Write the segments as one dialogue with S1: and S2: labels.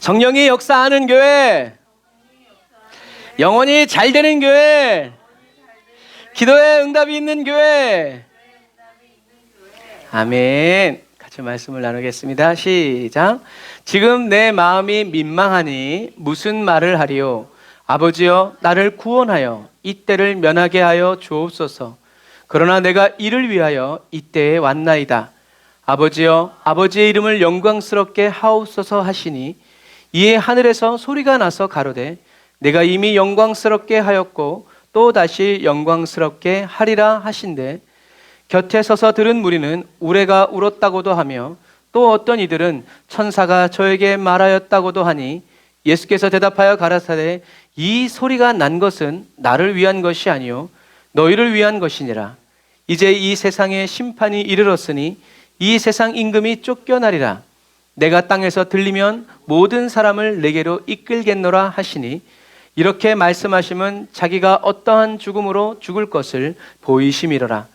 S1: 성령이 역사하는 교회, 영혼이 잘 되는 교회, 기도에 응답이 있는 교회. 아멘. 같이 말씀을 나누겠습니다. 시작. 지금 내 마음이 민망하니 무슨 말을 하리요? 아버지여, 나를 구원하여 이때를 면하게 하여 주옵소서. 그러나 내가 이를 위하여 이때에 왔나이다. 아버지여, 아버지의 이름을 영광스럽게 하옵소서 하시니 이에 하늘에서 소리가 나서 가로되 내가 이미 영광스럽게 하였고 또 다시 영광스럽게 하리라 하신대. 곁에 서서 들은 무리는 우레가 울었다고도 하며 또 어떤 이들은 천사가 저에게 말하였다고도 하니 예수께서 대답하여 가라사대 이 소리가 난 것은 나를 위한 것이 아니요 너희를 위한 것이니라. 이제 이 세상에 심판이 이르렀으니 이 세상 임금이 쫓겨나리라. 내가 땅에서 들리면 모든 사람을 내게로 이끌겠노라 하시니 이렇게 말씀하심은 자기가 어떠한 죽음으로 죽을 것을 보이심이로라.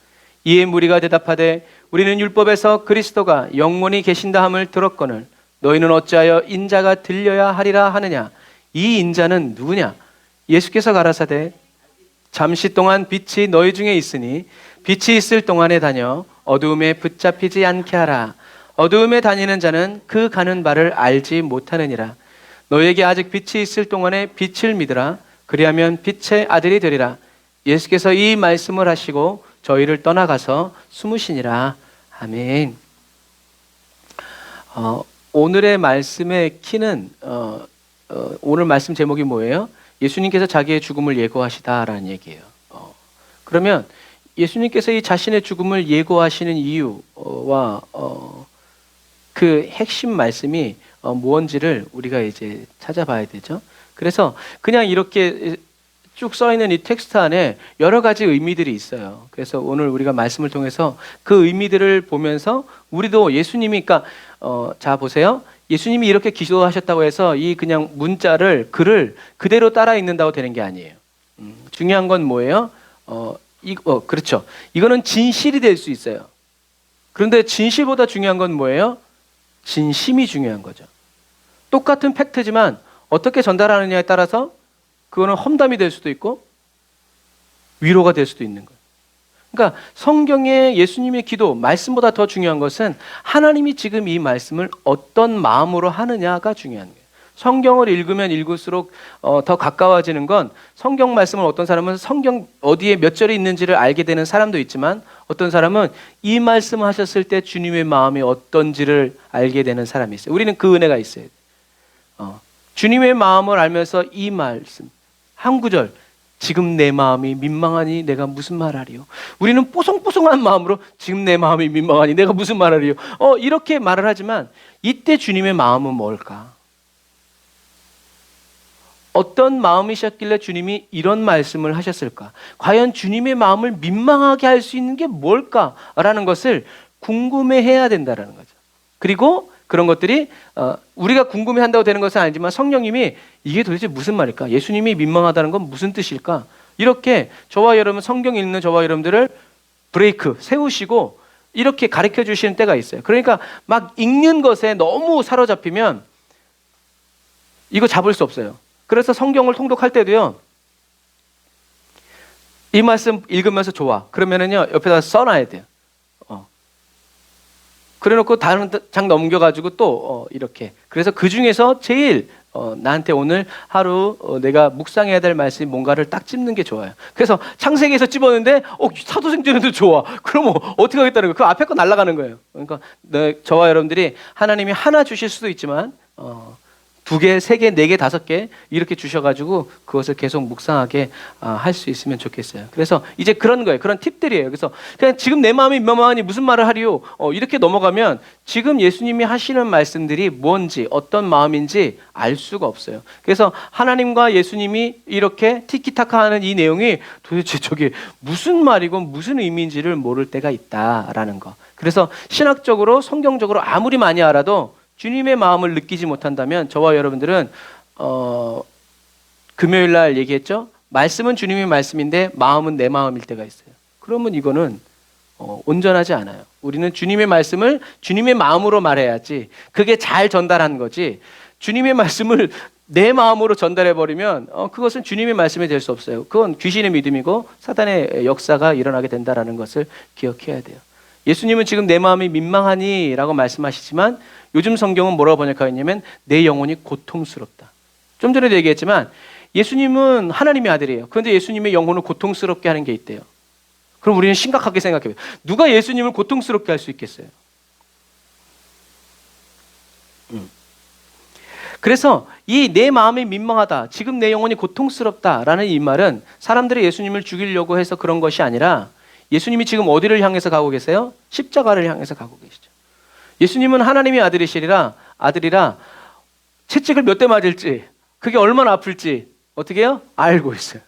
S1: 이에 무리가 대답하되 우리는 율법에서 그리스도가 영원히 계신다 함을 들었거늘 너희는 어찌하여 인자가 들려야 하리라 하느냐. 이 인자는 누구냐? 예수께서 가라사대 잠시 동안 빛이 너희 중에 있으니 빛이 있을 동안에 다녀 어두움에 붙잡히지 않게 하라. 어두움에 다니는 자는 그 가는 바를 알지 못하느니라. 너에게 아직 빛이 있을 동안에 빛을 믿으라. 그리하면 빛의 아들이 되리라. 예수께서 이 말씀을 하시고 저희를 떠나가서 숨으시니라. 아멘. 오늘의 말씀의 키는 오늘 말씀 제목이 뭐예요? 예수님께서 자기의 죽음을 예고하시다라는 얘기예요. 그러면 예수님께서 이 자신의 죽음을 예고하시는 이유와 그 핵심 말씀이 무언지를 우리가 이제 찾아봐야 되죠. 그래서 그냥 이렇게 쭉 써 있는 이 텍스트 안에 여러 가지 의미들이 있어요. 그래서 오늘 우리가 말씀을 통해서 그 의미들을 보면서 우리도 예수님이 그러니까 자 보세요. 예수님이 이렇게 기도하셨다고 해서 이 그냥 문자를 글을 그대로 따라 읽는다고 되는 게 아니에요. 중요한 건 뭐예요? 그렇죠. 이거는 진실이 될 수 있어요. 그런데 진실보다 중요한 건 뭐예요? 진심이 중요한 거죠. 똑같은 팩트지만 어떻게 전달하느냐에 따라서 그거는 험담이 될 수도 있고 위로가 될 수도 있는 거예요. 그러니까 성경의 예수님의 기도, 말씀보다 더 중요한 것은 하나님이 지금 이 말씀을 어떤 마음으로 하느냐가 중요한 거예요. 성경을 읽으면 읽을수록 더 가까워지는 건 성경 말씀을 어떤 사람은 성경 어디에 몇 절이 있는지를 알게 되는 사람도 있지만 어떤 사람은 이 말씀 하셨을 때 주님의 마음이 어떤지를 알게 되는 사람이 있어요. 우리는 그 은혜가 있어야 돼요. 주님의 마음을 알면서 이 말씀 한 구절 지금 내 마음이 민망하니 내가 무슨 말하리요. 우리는 뽀송뽀송한 마음으로 지금 내 마음이 민망하니 내가 무슨 말하리요. 이렇게 말을 하지만 이때 주님의 마음은 뭘까? 어떤 마음이셨길래 주님이 이런 말씀을 하셨을까? 과연 주님의 마음을 민망하게 할 수 있는 게 뭘까라는 것을 궁금해해야 된다는 거죠. 그리고 그런 것들이 우리가 궁금해한다고 되는 것은 아니지만 성령님이 이게 도대체 무슨 말일까? 예수님이 민망하다는 건 무슨 뜻일까? 이렇게 저와 여러분 성경 읽는 저와 여러분들을 브레이크 세우시고 이렇게 가르쳐 주시는 때가 있어요. 그러니까 막 읽는 것에 너무 사로잡히면 이거 잡을 수 없어요. 그래서 성경을 통독할 때도요. 이 말씀 읽으면서 좋아. 그러면은요 옆에다 써놔야 돼요. 그래놓고 다른 장 넘겨가지고 또 이렇게. 그래서 그 중에서 제일 나한테 오늘 하루 내가 묵상해야 될 말씀이 뭔가를 딱 찝는 게 좋아요. 그래서 창세기에서 찝었는데 사도행전에도 좋아. 그러면 어떻게 하겠다는 거예요? 그 앞에 거 날아가는 거예요. 그러니까 저와 여러분들이 하나님이 하나 주실 수도 있지만 2개, 3개, 4개, 5개 이렇게 주셔가지고 그것을 계속 묵상하게 할 수 있으면 좋겠어요. 그래서 이제 그런 거예요. 그런 팁들이에요. 그래서 그냥 지금 내 마음이 민망하니 무슨 말을 하리요? 이렇게 넘어가면 지금 예수님이 하시는 말씀들이 뭔지 어떤 마음인지 알 수가 없어요. 그래서 하나님과 예수님이 이렇게 티키타카하는 이 내용이 도대체 저게 무슨 말이고 무슨 의미인지를 모를 때가 있다라는 거. 그래서 신학적으로 성경적으로 아무리 많이 알아도 주님의 마음을 느끼지 못한다면 저와 여러분들은 금요일 날 얘기했죠. 말씀은 주님의 말씀인데 마음은 내 마음일 때가 있어요. 그러면 이거는 온전하지 않아요. 우리는 주님의 말씀을 주님의 마음으로 말해야지 그게 잘 전달하는 거지, 주님의 말씀을 내 마음으로 전달해버리면 그것은 주님의 말씀이 될 수 없어요. 그건 귀신의 믿음이고 사단의 역사가 일어나게 된다는 것을 기억해야 돼요. 예수님은 지금 내 마음이 민망하니 라고 말씀하시지만 요즘 성경은 뭐라고 번역하였냐면 내 영혼이 고통스럽다. 좀 전에도 얘기했지만 예수님은 하나님의 아들이에요. 그런데 예수님의 영혼을 고통스럽게 하는 게 있대요. 그럼 우리는 심각하게 생각해요. 누가 예수님을 고통스럽게 할 수 있겠어요? 그래서 이 내 마음이 민망하다, 지금 내 영혼이 고통스럽다라는 이 말은 사람들이 예수님을 죽이려고 해서 그런 것이 아니라 예수님이 지금 어디를 향해서 가고 계세요? 십자가를 향해서 가고 계시죠. 예수님은 하나님의 아들이라 채찍을 몇 대 맞을지, 그게 얼마나 아플지 어떻게 해요? 알고 있어요.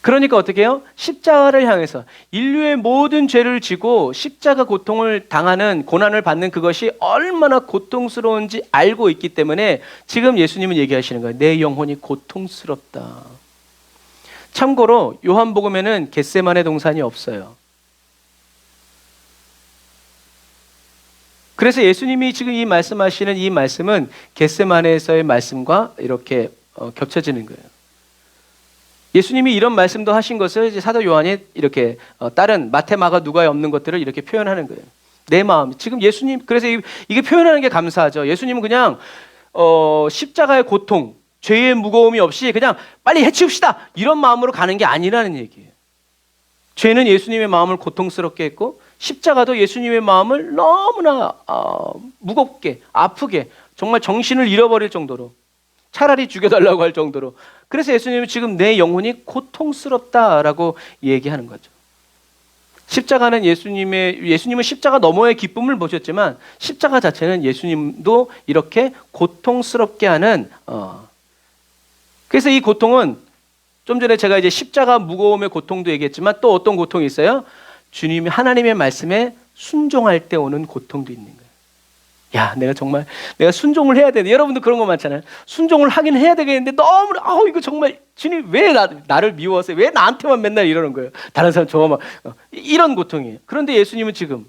S1: 그러니까 어떻게 해요? 십자가를 향해서 인류의 모든 죄를 지고 십자가 고통을 당하는, 고난을 받는 그것이 얼마나 고통스러운지 알고 있기 때문에 지금 예수님은 얘기하시는 거예요. 내 영혼이 고통스럽다. 참고로 요한복음에는 겟세마네 동산이 없어요. 그래서 예수님이 지금 이 말씀하시는 이 말씀은 겟세마네에서의 말씀과 이렇게 겹쳐지는 거예요. 예수님이 이런 말씀도 하신 것을 이제 사도 요한이 이렇게 다른 마태, 마가, 누가에 없는 것들을 이렇게 표현하는 거예요. 내 마음. 지금 예수님, 그래서 이게 표현하는 게 감사하죠. 예수님은 그냥 십자가의 고통, 죄의 무거움이 없이 그냥 빨리 해치웁시다 이런 마음으로 가는 게 아니라는 얘기예요. 죄는 예수님의 마음을 고통스럽게 했고 십자가도 예수님의 마음을 너무나 무겁게, 아프게, 정말 정신을 잃어버릴 정도로, 차라리 죽여달라고 할 정도로. 그래서 예수님은 지금 내 영혼이 고통스럽다라고 얘기하는 거죠. 십자가는 예수님은 십자가 너머의 기쁨을 보셨지만 십자가 자체는 예수님도 이렇게 고통스럽게 하는 그래서 이 고통은 좀 전에 제가 이제 십자가 무거움의 고통도 얘기했지만 또 어떤 고통이 있어요? 주님이 하나님의 말씀에 순종할 때 오는 고통도 있는 거예요. 야, 내가 순종을 해야 되는데, 여러분도 그런 거 많잖아요. 순종을 하긴 해야 되겠는데 너무 이거 정말 주님 왜 나를 미워하세요? 왜 나한테만 맨날 이러는 거예요? 다른 사람 저만 이런 고통이에요. 그런데 예수님은 지금,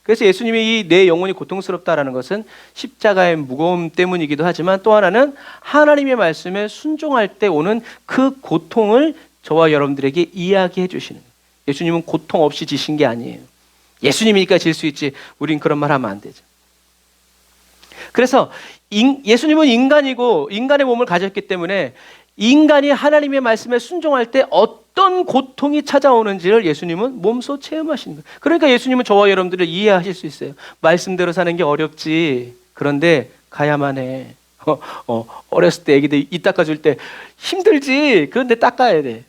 S1: 그래서 예수님이 이 내 영혼이 고통스럽다라는 것은 십자가의 무거움 때문이기도 하지만 또 하나는 하나님의 말씀에 순종할 때 오는 그 고통을 저와 여러분들에게 이야기해 주시는 거예요. 예수님은 고통 없이 지신 게 아니에요. 예수님이니까 질 수 있지 우린 그런 말 하면 안 되죠. 그래서 예수님은 인간이고 인간의 몸을 가졌기 때문에 인간이 하나님의 말씀에 순종할 때 어떤 고통이 찾아오는지를 예수님은 몸소 체험하시는 거예요. 그러니까 예수님은 저와 여러분들을 이해하실 수 있어요. 말씀대로 사는 게 어렵지. 그런데 가야만 해. 어렸을 때 애기들 이 닦아줄 때 힘들지. 그런데 닦아야 돼.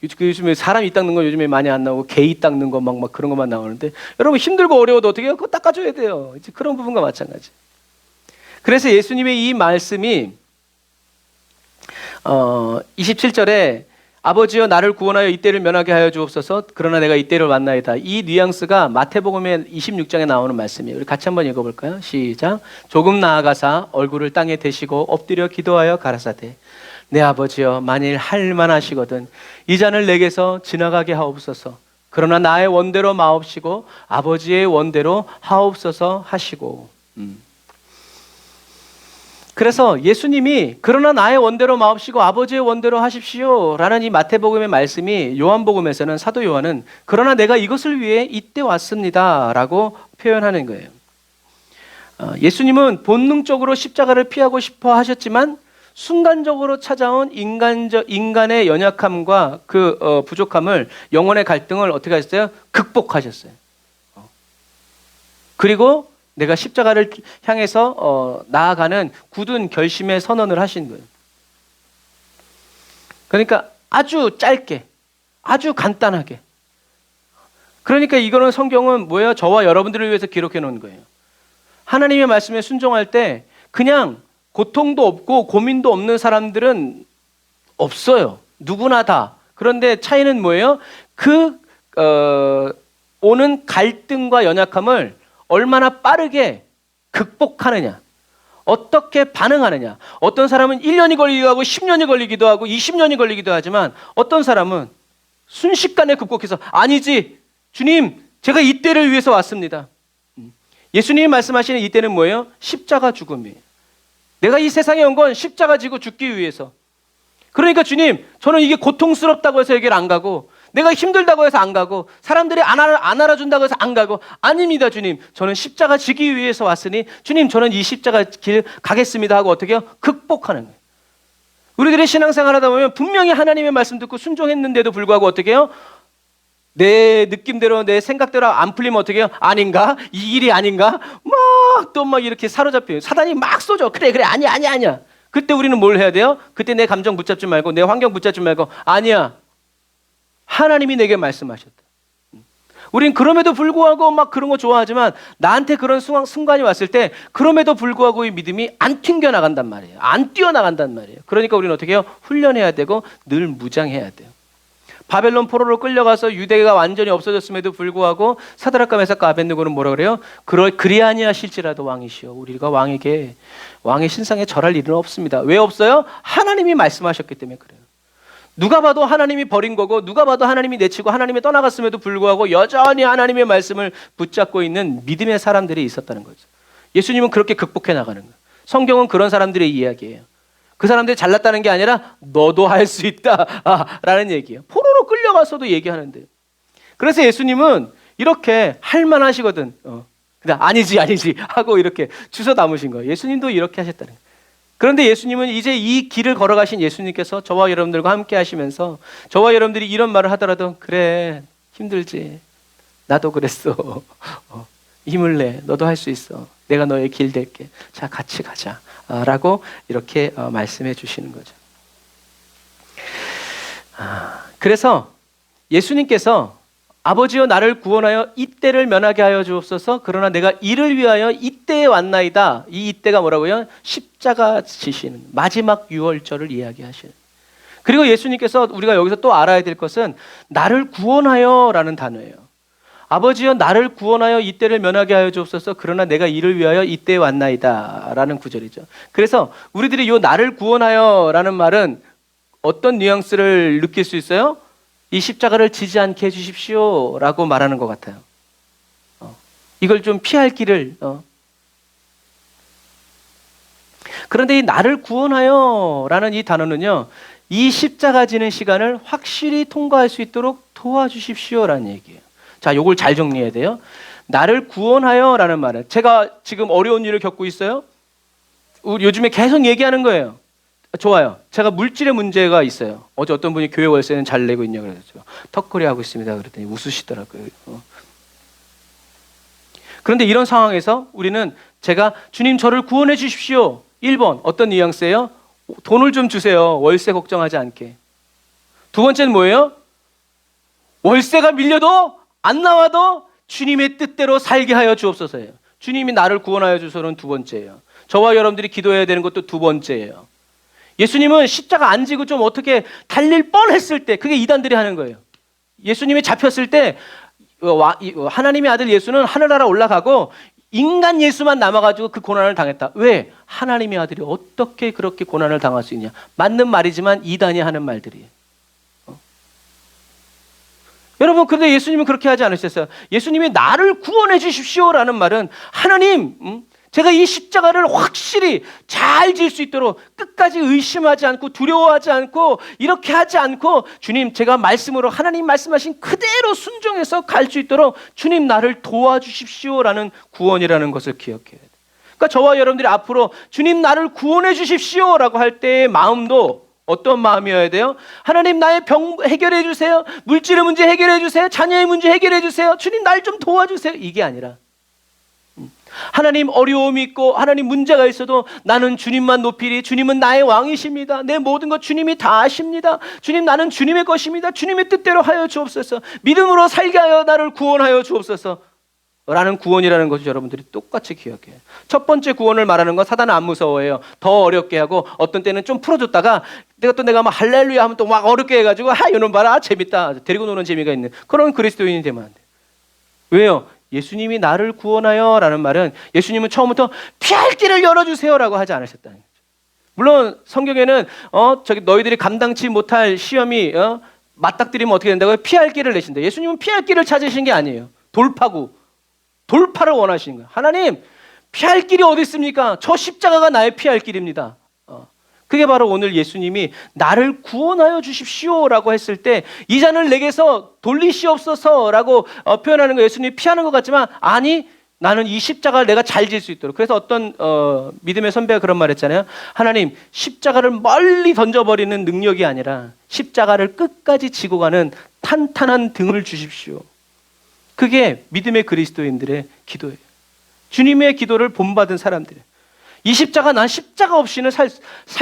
S1: 요즘에 사람 이 닦는 거 요즘에 많이 안 나오고 개 이 닦는 거 막 그런 것만 나오는데 여러분 힘들고 어려워도 어떻게 해요? 그거 닦아줘야 돼요. 이제 그런 부분과 마찬가지. 그래서 예수님의 이 말씀이 27절에 아버지여 나를 구원하여 이때를 면하게 하여 주옵소서 그러나 내가 이때를 왔나이다. 이 뉘앙스가 마태복음의 26장에 나오는 말씀이에요. 우리 같이 한번 읽어볼까요? 시작. 조금 나아가사 얼굴을 땅에 대시고 엎드려 기도하여 가라사대 내 아버지여 만일 할 만하시거든 이 잔을 내게서 지나가게 하옵소서 그러나 나의 원대로 마옵시고 아버지의 원대로 하옵소서 하시고 그래서 예수님이 그러나 나의 원대로 마옵시고 아버지의 원대로 하십시오 라는 이 마태복음의 말씀이 요한복음에서는 사도 요한은 그러나 내가 이것을 위해 이때 왔습니다 라고 표현하는 거예요. 예수님은 본능적으로 십자가를 피하고 싶어 하셨지만 순간적으로 찾아온 인간의 연약함과 그 부족함을, 영혼의 갈등을 어떻게 하셨어요? 극복하셨어요. 그리고 내가 십자가를 향해서 나아가는 굳은 결심의 선언을 하신 거예요. 그러니까 아주 짧게, 아주 간단하게. 그러니까 이거는 성경은 뭐예요? 저와 여러분들을 위해서 기록해 놓은 거예요. 하나님의 말씀에 순종할 때 그냥 고통도 없고 고민도 없는 사람들은 없어요. 누구나 다. 그런데 차이는 뭐예요? 오는 갈등과 연약함을 얼마나 빠르게 극복하느냐, 어떻게 반응하느냐. 어떤 사람은 1년이 걸리기도 하고 10년이 걸리기도 하고 20년이 걸리기도 하지만 어떤 사람은 순식간에 급곡해서 아니지 주님 제가 이 때를 위해서 왔습니다. 예수님이 말씀하시는 이 때는 뭐예요? 십자가 죽음이에요. 내가 이 세상에 온 건 십자가 지고 죽기 위해서. 그러니까 주님 저는 이게 고통스럽다고 해서 여기를 안 가고 내가 힘들다고 해서 안 가고 사람들이 안 알아준다고 해서 안 가고 아닙니다 주님 저는 십자가 지기 위해서 왔으니 주님 저는 이 십자가 길 가겠습니다 하고 어떻게 해요? 극복하는 거예요. 우리들의 신앙생활 하다 보면 분명히 하나님의 말씀 듣고 순종했는데도 불구하고 어떻게 해요? 내 느낌대로 내 생각대로 안 풀리면 어떻게 해요? 아닌가? 이 일이 아닌가? 막 이렇게 사로잡혀요. 사단이 막 쏘죠. 그래 아니야. 그때 우리는 뭘 해야 돼요? 그때 내 감정 붙잡지 말고 내 환경 붙잡지 말고 아니야. 하나님이 내게 말씀하셨다. 우린 그럼에도 불구하고 막 그런 거 좋아하지만 나한테 그런 순간이 왔을 때 그럼에도 불구하고 이 믿음이 안 튕겨나간단 말이에요. 안 뛰어나간단 말이에요. 그러니까 우리는 어떻게 해요? 훈련해야 되고 늘 무장해야 돼요. 바벨론 포로로 끌려가서 유대가 완전히 없어졌음에도 불구하고 사드락과 메삭과 아벳느고는 뭐라 그래요? 그리 아니하실지라도 왕이시여 우리가 왕의 신상에 절할 일은 없습니다. 왜 없어요? 하나님이 말씀하셨기 때문에 그래요. 누가 봐도 하나님이 버린 거고 누가 봐도 하나님이 내치고 하나님이 떠나갔음에도 불구하고 여전히 하나님의 말씀을 붙잡고 있는 믿음의 사람들이 있었다는 거죠. 예수님은 그렇게 극복해 나가는 거예요. 성경은 그런 사람들의 이야기예요. 그 사람들이 잘났다는 게 아니라 너도 할 수 있다 라는 얘기예요. 포로로 끌려가서도 얘기하는데 그래서 예수님은 이렇게 할만하시거든. 그냥 아니지 하고 이렇게 주워 담으신 거예요. 예수님도 이렇게 하셨다는 거예요. 그런데 예수님은 이제 이 길을 걸어가신 예수님께서 저와 여러분들과 함께 하시면서 저와 여러분들이 이런 말을 하더라도 그래 힘들지 나도 그랬어 힘을 내 너도 할 수 있어 내가 너의 길 될게 자 같이 가자 라고 이렇게 말씀해 주시는 거죠. 그래서 예수님께서 아버지여 나를 구원하여 이때를 면하게 하여 주옵소서 그러나 내가 이를 위하여 이때에 왔나이다. 이 이때가 뭐라고요? 십자가 지시는 마지막 유월절을 이야기하시는. 그리고 예수님께서 우리가 여기서 또 알아야 될 것은 나를 구원하여 라는 단어예요. 아버지여 나를 구원하여 이때를 면하게 하여 주옵소서 그러나 내가 이를 위하여 이때에 왔나이다 라는 구절이죠. 그래서 우리들이 이 나를 구원하여 라는 말은 어떤 뉘앙스를 느낄 수 있어요? 이 십자가를 지지 않게 해주십시오 라고 말하는 것 같아요. 이걸 좀 피할 길을 그런데 이 나를 구원하여 라는 이 단어는요 이 십자가 지는 시간을 확실히 통과할 수 있도록 도와주십시오 라는 얘기예요. 자, 요걸 잘 정리해야 돼요. 나를 구원하여 라는 말은 제가 지금 어려운 일을 겪고 있어요. 우리 요즘에 계속 얘기하는 거예요. 좋아요. 제가 물질의 문제가 있어요. 어제 어떤 분이 교회 월세는 잘 내고 있냐고 그랬죠. 턱걸이 하고 있습니다. 그랬더니 웃으시더라고요. 그런데 이런 상황에서 우리는 제가 주님 저를 구원해 주십시오. 1번 어떤 뉘앙스예요? 돈을 좀 주세요. 월세 걱정하지 않게. 두 번째는 뭐예요? 월세가 밀려도 안 나와도 주님의 뜻대로 살게 하여 주옵소서예요. 주님이 나를 구원하여 주소서는 두 번째예요. 저와 여러분들이 기도해야 되는 것도 두 번째예요. 예수님은 십자가 안 지고 좀 어떻게 달릴 뻔했을 때 그게 이단들이 하는 거예요. 예수님이 잡혔을 때 하나님의 아들 예수는 하늘나라 올라가고 인간 예수만 남아가지고 그 고난을 당했다. 왜? 하나님의 아들이 어떻게 그렇게 고난을 당할 수 있냐. 맞는 말이지만 이단이 하는 말들이에요. 여러분 그런데 예수님은 그렇게 하지 않으셨어요. 예수님이 나를 구원해 주십시오라는 말은 하나님 제가 이 십자가를 확실히 잘 질 수 있도록 끝까지 의심하지 않고 두려워하지 않고 이렇게 하지 않고 주님 제가 말씀으로 하나님 말씀하신 그대로 순종해서 갈 수 있도록 주님 나를 도와주십시오라는 구원이라는 것을 기억해야 돼요. 그러니까 저와 여러분들이 앞으로 주님 나를 구원해 주십시오라고 할 때의 마음도 어떤 마음이어야 돼요? 하나님 나의 병 해결해 주세요. 물질의 문제 해결해 주세요. 자녀의 문제 해결해 주세요. 주님 날 좀 도와주세요. 이게 아니라 하나님 어려움이 있고 하나님 문제가 있어도 나는 주님만 높이리. 주님은 나의 왕이십니다. 내 모든 것 주님이 다 아십니다. 주님 나는 주님의 것입니다. 주님의 뜻대로 하여 주옵소서. 믿음으로 살게 하여 나를 구원하여 주옵소서 라는 구원이라는 것을 여러분들이 똑같이 기억해요. 첫 번째 구원을 말하는 건 사단은 안 무서워해요. 더 어렵게 하고 어떤 때는 좀 풀어줬다가 내가 막 할렐루야 하면 또 막 어렵게 해가지고 이놈 봐라 재밌다 데리고 노는 재미가 있는 그런 그리스도인이 되면 안 돼요. 왜요? 예수님이 나를 구원하여 라는 말은 예수님은 처음부터 피할 길을 열어주세요 라고 하지 않으셨다는 거죠. 물론 성경에는 너희들이 감당치 못할 시험이 맞닥뜨리면 어떻게 된다고요? 피할 길을 내신다. 예수님은 피할 길을 찾으신 게 아니에요. 돌파를 원하시는 거예요. 하나님, 피할 길이 어디 있습니까? 저 십자가가 나의 피할 길입니다. 그게 바로 오늘 예수님이 나를 구원하여 주십시오라고 했을 때 이 잔을 내게서 돌리시옵소서라고 표현하는 거 예수님이 피하는 것 같지만 아니 나는 이 십자가를 내가 잘 질 수 있도록. 그래서 어떤 믿음의 선배가 그런 말 했잖아요. 하나님, 십자가를 멀리 던져버리는 능력이 아니라 십자가를 끝까지 지고 가는 탄탄한 등을 주십시오. 그게 믿음의 그리스도인들의 기도예요. 주님의 기도를 본받은 사람들이에요. 이 십자가, 난 십자가 없이는 살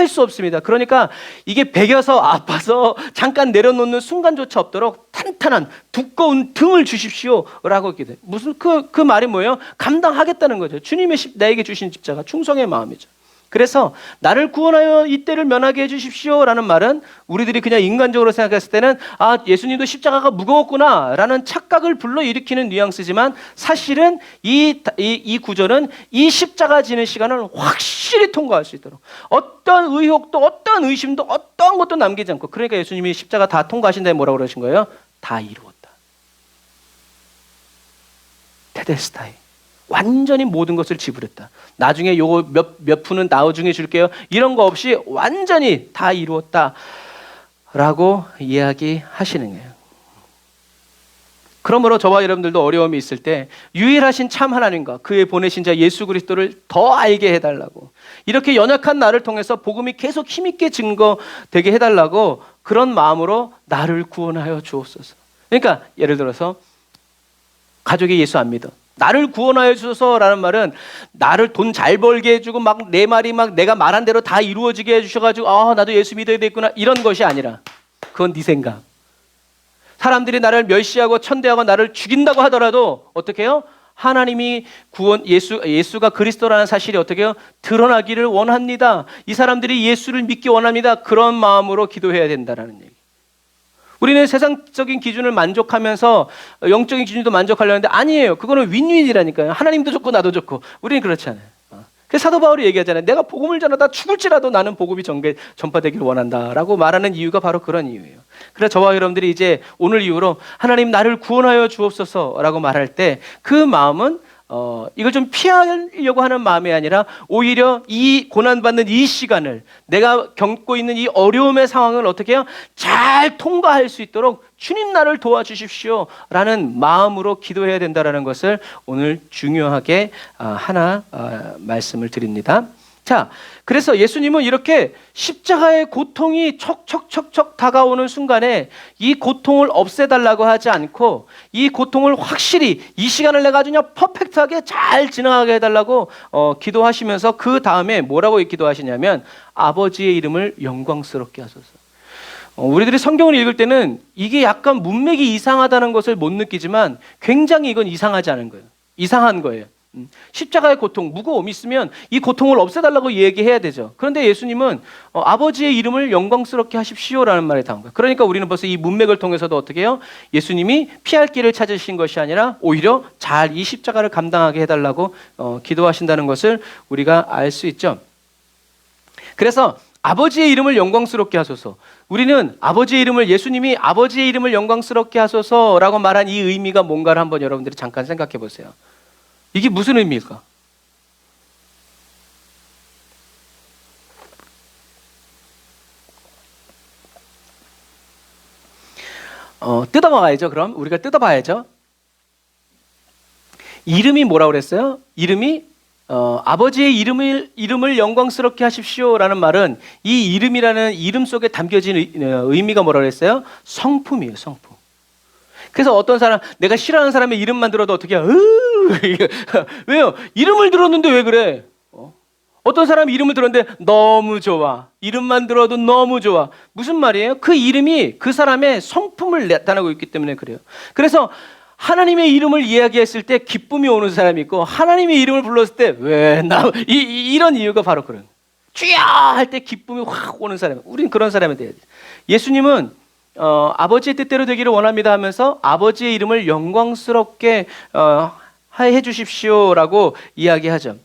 S1: 수 없습니다. 그러니까 이게 베겨서 아파서 잠깐 내려놓는 순간조차 없도록 탄탄한 두꺼운 등을 주십시오라고 기도해요. 무슨 그 말이 뭐예요? 감당하겠다는 거죠. 주님의 나에게 주신 십자가, 충성의 마음이죠. 그래서 나를 구원하여 이 때를 면하게 해주십시오라는 말은 우리들이 그냥 인간적으로 생각했을 때는 아, 예수님도 십자가가 무거웠구나라는 착각을 불러일으키는 뉘앙스지만 사실은 이 구절은 이 십자가 지는 시간을 확실히 통과할 수 있도록 어떤 의혹도 어떤 의심도 어떤 것도 남기지 않고, 그러니까 예수님이 십자가 다 통과하신 다음에 뭐라고 그러신 거예요? 다 이루었다. 테데스타이. 완전히 모든 것을 지불했다. 나중에 요거 몇 푼은 나중에 줄게요. 이런 거 없이 완전히 다 이루었다 라고 이야기하시는 거예요. 그러므로 저와 여러분들도 어려움이 있을 때 유일하신 참 하나님과 그의 보내신 자 예수 그리스도를 더 알게 해달라고, 이렇게 연약한 나를 통해서 복음이 계속 힘있게 증거되게 해달라고 그런 마음으로 나를 구원하여 주옵소서. 그러니까 예를 들어서 가족이 예수 안 믿어. 나를 구원하여 주소서라는 말은 나를 돈 잘 벌게 해주고 막 내 말이 막 내가 말한 대로 다 이루어지게 해주셔가지고 아 나도 예수 믿어야 되겠구나 이런 것이 아니라, 그건 네 생각. 사람들이 나를 멸시하고 천대하고 나를 죽인다고 하더라도 어떻게 해요? 하나님이 예수가 그리스도라는 사실이 어떻게 해요? 드러나기를 원합니다. 이 사람들이 예수를 믿기 원합니다. 그런 마음으로 기도해야 된다라는 얘기. 우리는 세상적인 기준을 만족하면서 영적인 기준도 만족하려는데 아니에요. 그거는 윈윈이라니까요. 하나님도 좋고 나도 좋고. 우리는 그렇지 않아요. 그래서 사도 바울이 얘기하잖아요. 내가 복음을 전하다 죽을지라도 나는 복음이 전파되기를 원한다라고 말하는 이유가 바로 그런 이유예요. 그래서 저와 여러분들이 이제 오늘 이후로 하나님 나를 구원하여 주옵소서라고 말할 때 그 마음은 이걸 좀 피하려고 하는 마음이 아니라 오히려 이 고난받는 이 시간을, 내가 겪고 있는 이 어려움의 상황을 어떻게 해요? 잘 통과할 수 있도록 주님 나를 도와주십시오라는 마음으로 기도해야 된다는 것을 오늘 중요하게 하나 말씀을 드립니다. 자, 그래서 예수님은 이렇게 십자가의 고통이 척척척척 다가오는 순간에 이 고통을 없애달라고 하지 않고 이 고통을 확실히 이 시간을 내가 아주 그냥 퍼펙트하게 잘 지나가게 해달라고 기도하시면서 그 다음에 뭐라고 기도하시냐면 아버지의 이름을 영광스럽게 하소서. 우리들이 성경을 읽을 때는 이게 약간 문맥이 이상하다는 것을 못 느끼지만 굉장히 이건 이상하지 않은 거예요. 이상한 거예요. 십자가의 고통, 무거움 있으면 이 고통을 없애달라고 얘기해야 되죠. 그런데 예수님은 아버지의 이름을 영광스럽게 하십시오라는 말에 담은 거예요. 그러니까 우리는 벌써 이 문맥을 통해서도 어떻게 해요? 예수님이 피할 길을 찾으신 것이 아니라 오히려 잘 이 십자가를 감당하게 해달라고 기도하신다는 것을 우리가 알 수 있죠. 그래서 아버지의 이름을 영광스럽게 하소서. 우리는 아버지의 이름을, 예수님이 아버지의 이름을 영광스럽게 하소서라고 말한 이 의미가 뭔가를 한번 여러분들이 잠깐 생각해 보세요. 이게 무슨 의미일까? 뜯어봐야죠. 그럼 우리가 뜯어봐야죠. 이름이 뭐라고 그랬어요? 이름이 아버지의 이름을 영광스럽게 하십시오라는 말은 이 이름이라는 이름 속에 담겨진 의미가 뭐라고 그랬어요? 성품이에요. 성품. 그래서 어떤 사람, 내가 싫어하는 사람의 이름만 들어도 어떻게 해요? 왜요? 이름을 들었는데 왜 그래? 어떤 사람 이름을 들었는데 너무 좋아. 이름만 들어도 너무 좋아. 무슨 말이에요? 그 이름이 그 사람의 성품을 나타내고 있기 때문에 그래요. 그래서 하나님의 이름을 이야기했을 때 기쁨이 오는 사람이 있고, 하나님의 이름을 불렀을 때 왜 나 이런 이유가 바로 그런 거예요. 주여 할 때 기쁨이 확 오는 사람. 우린 그런 사람이 돼야 돼. 예수님은 아버지의 뜻대로 되기를 원합니다 하면서 아버지의 이름을 영광스럽게 해 주십시오라고 이야기하죠.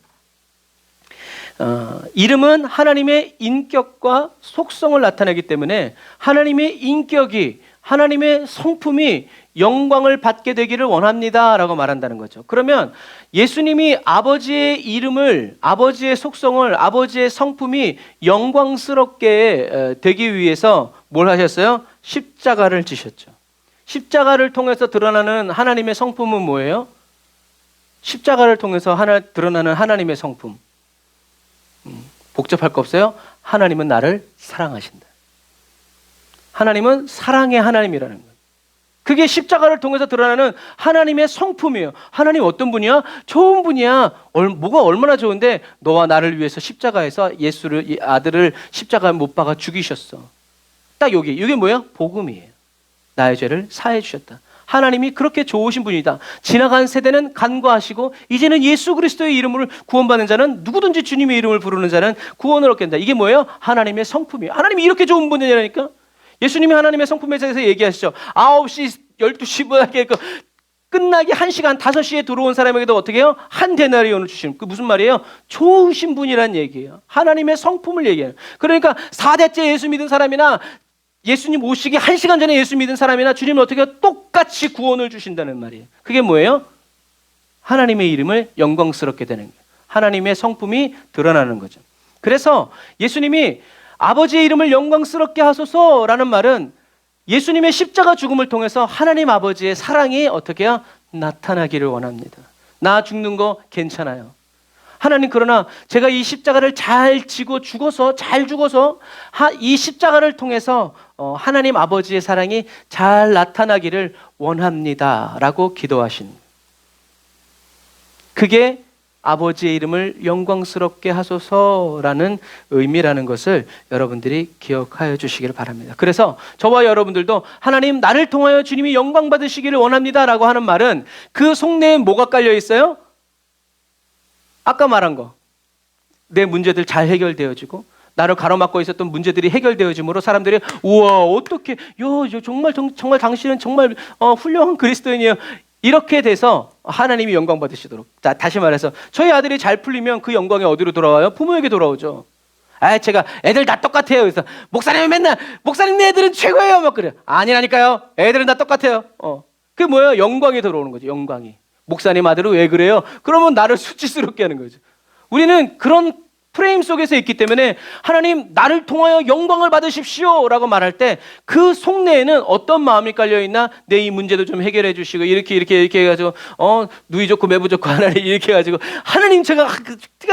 S1: 이름은 하나님의 인격과 속성을 나타내기 때문에 하나님의 인격이, 하나님의 성품이 영광을 받게 되기를 원합니다 라고 말한다는 거죠. 그러면 예수님이 아버지의 이름을, 아버지의 속성을, 아버지의 성품이 영광스럽게 되기 위해서 뭘 하셨어요? 십자가를 지셨죠. 십자가를 통해서 드러나는 하나님의 성품은 뭐예요? 십자가를 통해서 드러나는 하나님의 성품. 복잡할 거 없어요. 하나님은 나를 사랑하신다. 하나님은 사랑의 하나님이라는 거예요. 그게 십자가를 통해서 드러나는 하나님의 성품이에요. 하나님 어떤 분이야? 좋은 분이야. 뭐가 얼마나 좋은데 너와 나를 위해서 십자가에서 예수를, 이 아들을 십자가에 못 박아 죽이셨어. 딱 이게 뭐예요? 복음이에요. 나의 죄를 사해 주셨다. 하나님이 그렇게 좋으신 분이다. 지나간 세대는 간과하시고 이제는 예수 그리스도의 이름으로 구원받는 자는, 누구든지 주님의 이름을 부르는 자는 구원을 얻게 된다. 이게 뭐예요? 하나님의 성품이에요. 하나님이 이렇게 좋은 분이라니까. 예수님이 하나님의 성품에 대해서 얘기하시죠. 9시, 12시 끝나기 1시간, 5시에 들어온 사람에게도 어떻게 해요? 한 데나리온을 주시는. 그 무슨 말이에요? 좋으신 분이란 얘기예요. 하나님의 성품을 얘기해요. 그러니까 4대째 예수 믿은 사람이나 예수님 오시기 1시간 전에 예수 믿은 사람이나 주님은 어떻게 해요? 똑같이 구원을 주신다는 말이에요. 그게 뭐예요? 하나님의 이름을 영광스럽게 되는 거예요. 하나님의 성품이 드러나는 거죠. 그래서 예수님이 아버지의 이름을 영광스럽게 하소서라는 말은 예수님의 십자가 죽음을 통해서 하나님 아버지의 사랑이 어떻게 해요? 나타나기를 원합니다. 나 죽는 거 괜찮아요. 하나님, 그러나 제가 이 십자가를 잘 지고 잘 죽어서 이 십자가를 통해서 하나님 아버지의 사랑이 잘 나타나기를 원합니다 라고 기도하신, 그게 아버지의 이름을 영광스럽게 하소서라는 의미라는 것을 여러분들이 기억하여 주시기를 바랍니다. 그래서 저와 여러분들도 하나님, 나를 통하여 주님이 영광 받으시기를 원합니다 라고 하는 말은 그 속내에 뭐가 깔려 있어요? 아까 말한 거, 내 문제들 잘 해결되어지고 나를 가로막고 있었던 문제들이 해결되어짐으로 사람들이 우와, 어떻게, 정말 당신은 정말 훌륭한 그리스도인이에요, 이렇게 돼서 하나님이 영광 받으시도록. 자, 다시 말해서 저희 아들이 잘 풀리면 그 영광이 어디로 돌아와요? 부모에게 돌아오죠. 제가 애들 다 똑같아요. 그래서 목사님이 맨날 목사님 애들은 최고예요 막 그래요. 아니라니까요. 애들은 다 똑같아요. 그게 뭐예요? 영광이 들어오는 거죠. 영광이. 목사님 아들은 왜 그래요? 그러면 나를 수치스럽게 하는 거죠. 우리는 그런 프레임 속에서 있기 때문에 하나님, 나를 통하여 영광을 받으십시오 라고 말할 때 그 속내에는 어떤 마음이 깔려있나? 내 이 문제도 좀 해결해 주시고 이렇게 해가지고 누이 좋고 매부 좋고 하나님 이렇게 해가지고 하나님, 제가